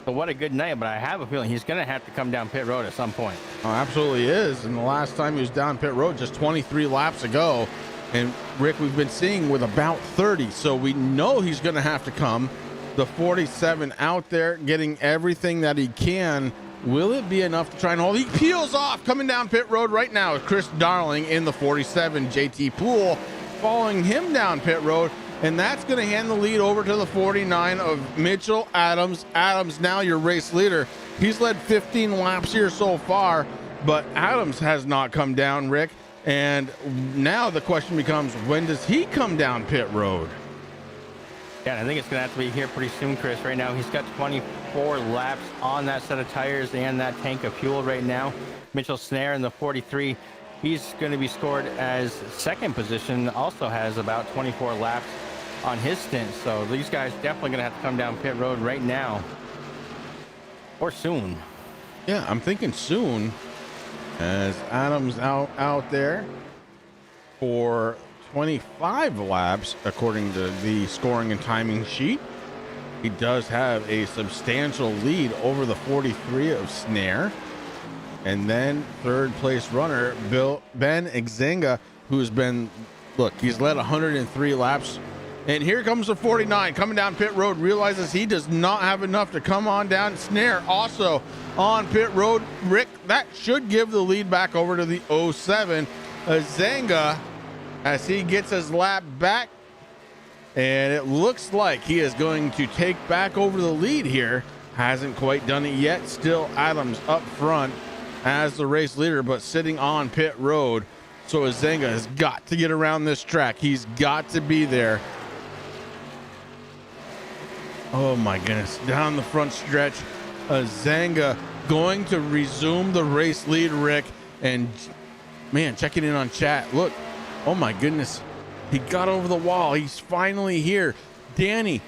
So what a good night, but I have a feeling he's going to have to come down pit road at some point. Oh, absolutely is. And the last time he was down pit road, just 23 laps ago. And Rick, we've been seeing with about 30. So we know he's going to have to come. The 47 out there getting everything that he can. Will it be enough to try and hold? He peels off coming down pit road right now. Chris Darling in the 47. JT Poole following him down pit road. And that's going to hand the lead over to the 49 of Mitchell Adams. Adams, now your race leader. He's led 15 laps here so far, but Adams has not come down, Rick. And now the question becomes, when does he come down pit road? Yeah, I think it's going to have to be here pretty soon, Chris. Right now, he's got 24 laps on that set of tires and that tank of fuel right now. Mitchell Snare in the 43. He's going to be scored as 2nd position, also has about 24 laps on his stint. So these guys definitely going to have to come down pit road right now or soon. Yeah, I'm thinking soon, as Adams out there for 25 laps, according to the scoring and timing sheet. He does have a substantial lead over the 43 of Snare. And then 3rd place runner, Ben Azenga, who's been, look, he's led 103 laps. And here comes the 49 coming down pit road, realizes he does not have enough to come on down. Snare also on pit road. Rick, that should give the lead back over to the 07. Azenga, as he gets his lap back, and it looks like he is going to take back over the lead here. Hasn't quite done it yet. Still Adams up front as the race leader, but sitting on pit road. So Azenga has got to get around this track. He's got to be there. Oh my goodness, down the front stretch, Azenga going to resume the race lead, Rick. And man, checking in on chat, look, oh my goodness, he got over the wall. He's finally here. Danny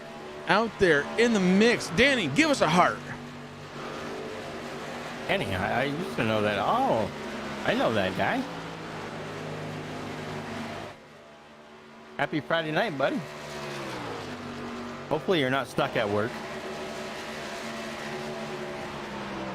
out there in the mix. Danny, give us a heart. Kenny, I used to know that. Oh, I know that guy. Happy Friday night, buddy. Hopefully you're not stuck at work.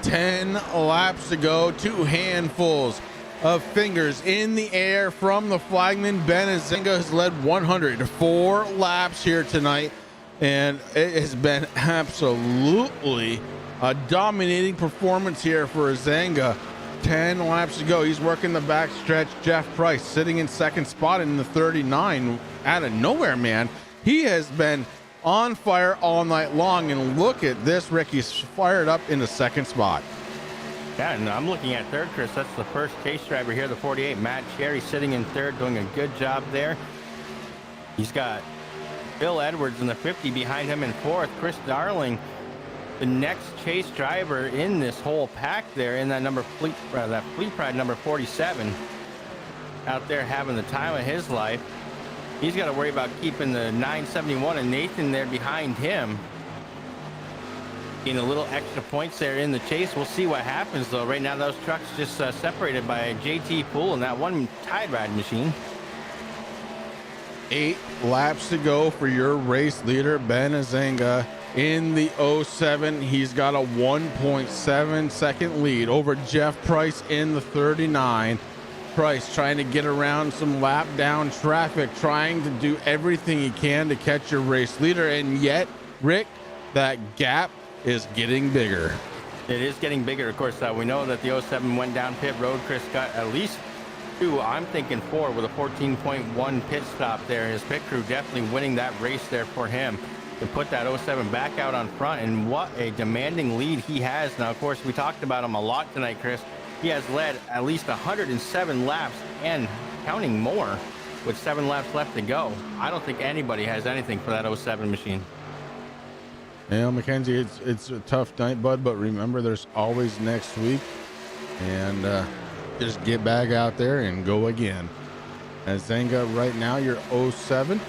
10 laps to go, 2 handfuls of fingers in the air from the flagman. Ben Azenga has led 104 laps here tonight, and it has been absolutely a dominating performance here for Azenga. 10 laps to go. He's working the back stretch. Jeff Price sitting in second spot in the 39 out of nowhere, man. He has been on fire all night long, and look at this, Rick. He's fired up in the second spot. Yeah, and I'm looking at third, Chris. That's the first chase driver here, the 48, Matt Cherry, sitting in third, doing a good job there. He's got Bill Edwards in the 50 behind him in fourth. Chris Darling, the next chase driver in this whole pack there, in that Fleet Pride number 47, out there having the time of his life. He's got to worry about keeping the 971 and Nathan there behind him. Getting a little extra points there in the chase. We'll see what happens, though. Right now, those trucks just separated by JT Poole and that one Tide Ride machine. 8 laps to go for your race leader, Ben Azenga, in the 07. He's got a 1.7 second lead over Jeff Price in the 39. Price trying to get around some lap down traffic, trying to do everything he can to catch your race leader, and yet, Rick, that gap is getting bigger. It is getting bigger. Of course, we know that the 07 went down pit road. Chris got at least 2, I'm thinking 4, with a 14.1 pit stop there. His pit crew definitely winning that race there for him to put that 07 back out on front, and what a demanding lead he has. Now, of course, we talked about him a lot tonight, Chris. He has led at least 107 laps and counting more with 7 laps left to go. I don't think anybody has anything for that 07 machine. Yeah, Mackenzie, it's a tough night, bud, but remember, there's always next week, and just get back out there and go again. As Azenga right now, your 07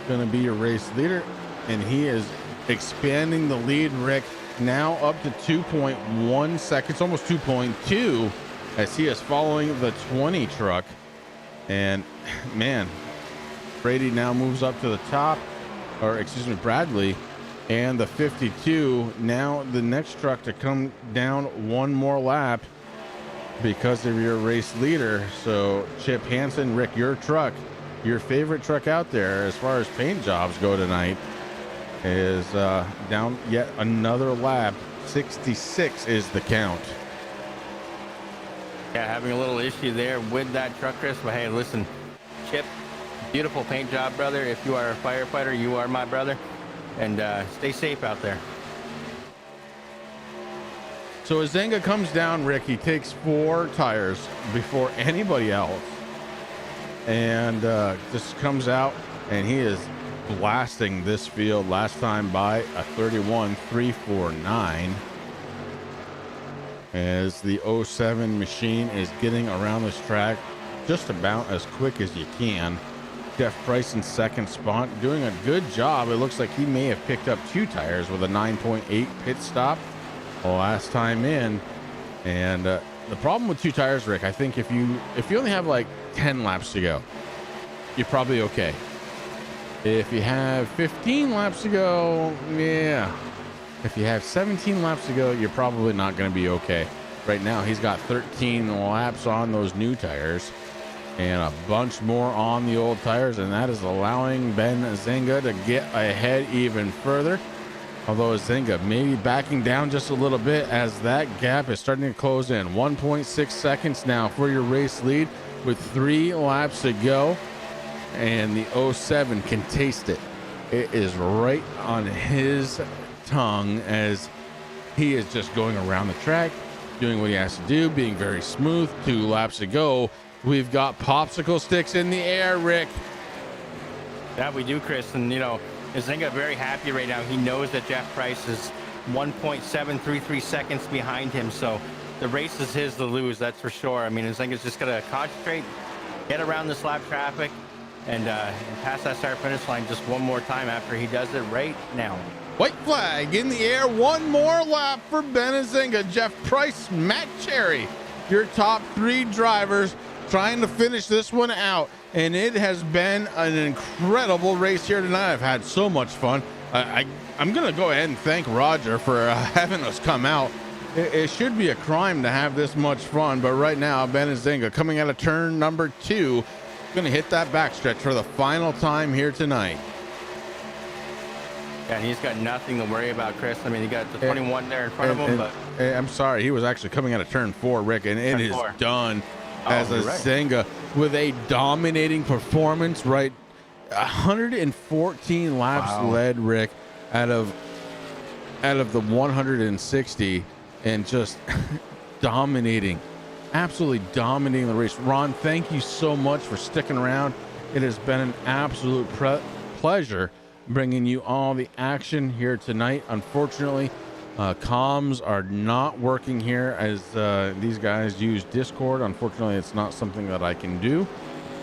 going to be your race leader, and he is expanding the lead, Rick, now up to 2.1 seconds, almost 2.2, as he is following the 20 truck. And man, Brady now moves up to the top, or excuse me, Bradley, and the 52. Now the next truck to come down one more lap because of your race leader. So Chip Hansen, Rick, your truck, your favorite truck out there as far as paint jobs go tonight, is down yet another lap. 66 is the count. Yeah, having a little issue there with that truck, Chris. But hey, listen, Chip, beautiful paint job, brother. If you are a firefighter, you are my brother. And stay safe out there. So as Azenga comes down, Rick, he takes 4 tires before anybody else, and just comes out, and he is blasting this field. Last time by a 31.349, as the 07 machine is getting around this track just about as quick as you can. Jeff Price in second spot, doing a good job. It looks like he may have picked up 2 tires with a 9.8 pit stop last time in. And the problem with 2 tires, Rick, I think if you only have like 10 laps to go, you're probably okay. If you have 15 laps to go, yeah. If you have 17 laps to go, you're probably not going to be okay. Right now, he's got 13 laps on those new tires and a bunch more on the old tires, and that is allowing Ben Azenga to get ahead even further. Although Azenga maybe backing down just a little bit as that gap is starting to close in. 1.6 seconds now for your race lead with 3 laps to go, and the 07 can taste it. It is right on his tongue as he is just going around the track, doing what he has to do, being very smooth. 2 laps to go. We've got popsicle sticks in the air, Rick. That we do, Chris. And, you know, Azenga very happy right now. He knows that Jeff Price is 1.733 seconds behind him. So the race is his to lose, that's for sure. I mean, Azenga's just going to concentrate, get around this lap traffic, and pass that start finish line just one more time after he does it right now. White flag in the air. One more lap for Benazinga, Jeff Price, Matt Cherry, your top 3 drivers trying to finish this one out. And it has been an incredible race here tonight. I've had so much fun. I'm going to go ahead and thank Roger for having us come out. It should be a crime to have this much fun, but right now, Benazinga coming out of turn number 2, going to hit that backstretch for the final time here tonight. Yeah, and he's got nothing to worry about, Chris. I mean, he got the 21 there in front of him, but I'm sorry, he was actually coming out of turn 4, Rick, and it is done as a right. Zinga with a dominating performance, right? 114 laps led, Rick, out of the 160, and just dominating, absolutely dominating the race. Ron, thank you so much for sticking around. It has been an absolute pleasure bringing you all the action here tonight. Unfortunately, comms are not working here as these guys use Discord. Unfortunately, it's not something that I can do,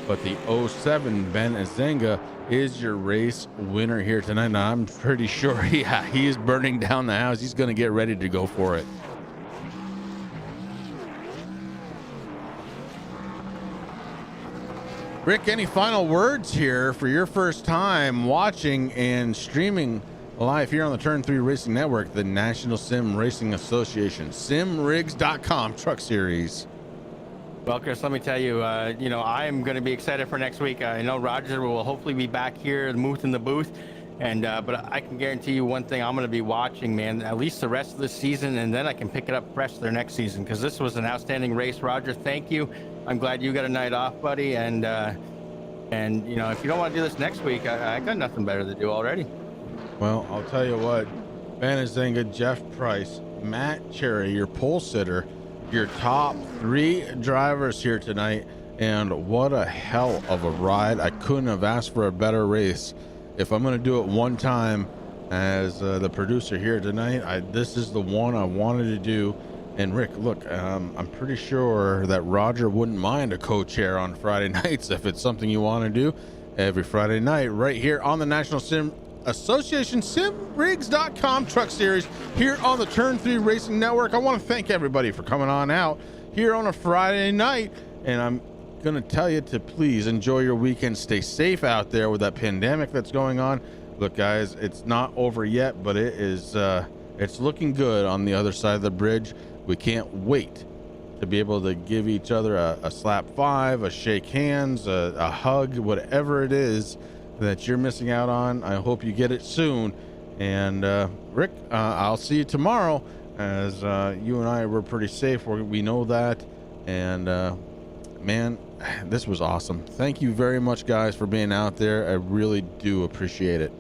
but the 07 Benazinga is your race winner here tonight. Now, I'm pretty sure he is burning down the house. He's going to get ready to go for it. Rick, any final words here for your first time watching and streaming live here on the Turn 3 Racing Network, the National Sim Racing Association, simrigs.com Truck Series? Well, Chris, let me tell you, I am going to be excited for next week. I know Roger will hopefully be back here, in the booth, and but I can guarantee you one thing: I'm going to be watching, man, at least the rest of the season, and then I can pick it up fresh their next season, because this was an outstanding race. Roger, thank you. I'm glad you got a night off, buddy, and if you don't want to do this next week, I got nothing better to do already. Well, I'll tell you what, Benazinga, Jeff Price, Matt Cherry, your pole sitter, your top 3 drivers here tonight, and what a hell of a ride. I couldn't have asked for a better race. If I'm going to do it one time as the producer here tonight, this is the one I wanted to do. And Rick, look, I'm pretty sure that Roger wouldn't mind a co-chair on Friday nights if it's something you want to do every Friday night right here on the National Sim Association, simrigs.com Truck Series here on the Turn 3 Racing Network. I want to thank everybody for coming on out here on a Friday night, and I'm going to tell you to please enjoy your weekend. Stay safe out there with that pandemic that's going on. Look, guys, it's not over yet, but it is it's looking good on the other side of the bridge. We can't wait to be able to give each other a slap 5, a shake hands, a hug, whatever it is that you're missing out on. I hope you get it soon. And Rick, I'll see you tomorrow, as you and I were pretty safe. We know that. And man, this was awesome. Thank you very much, guys, for being out there. I really do appreciate it.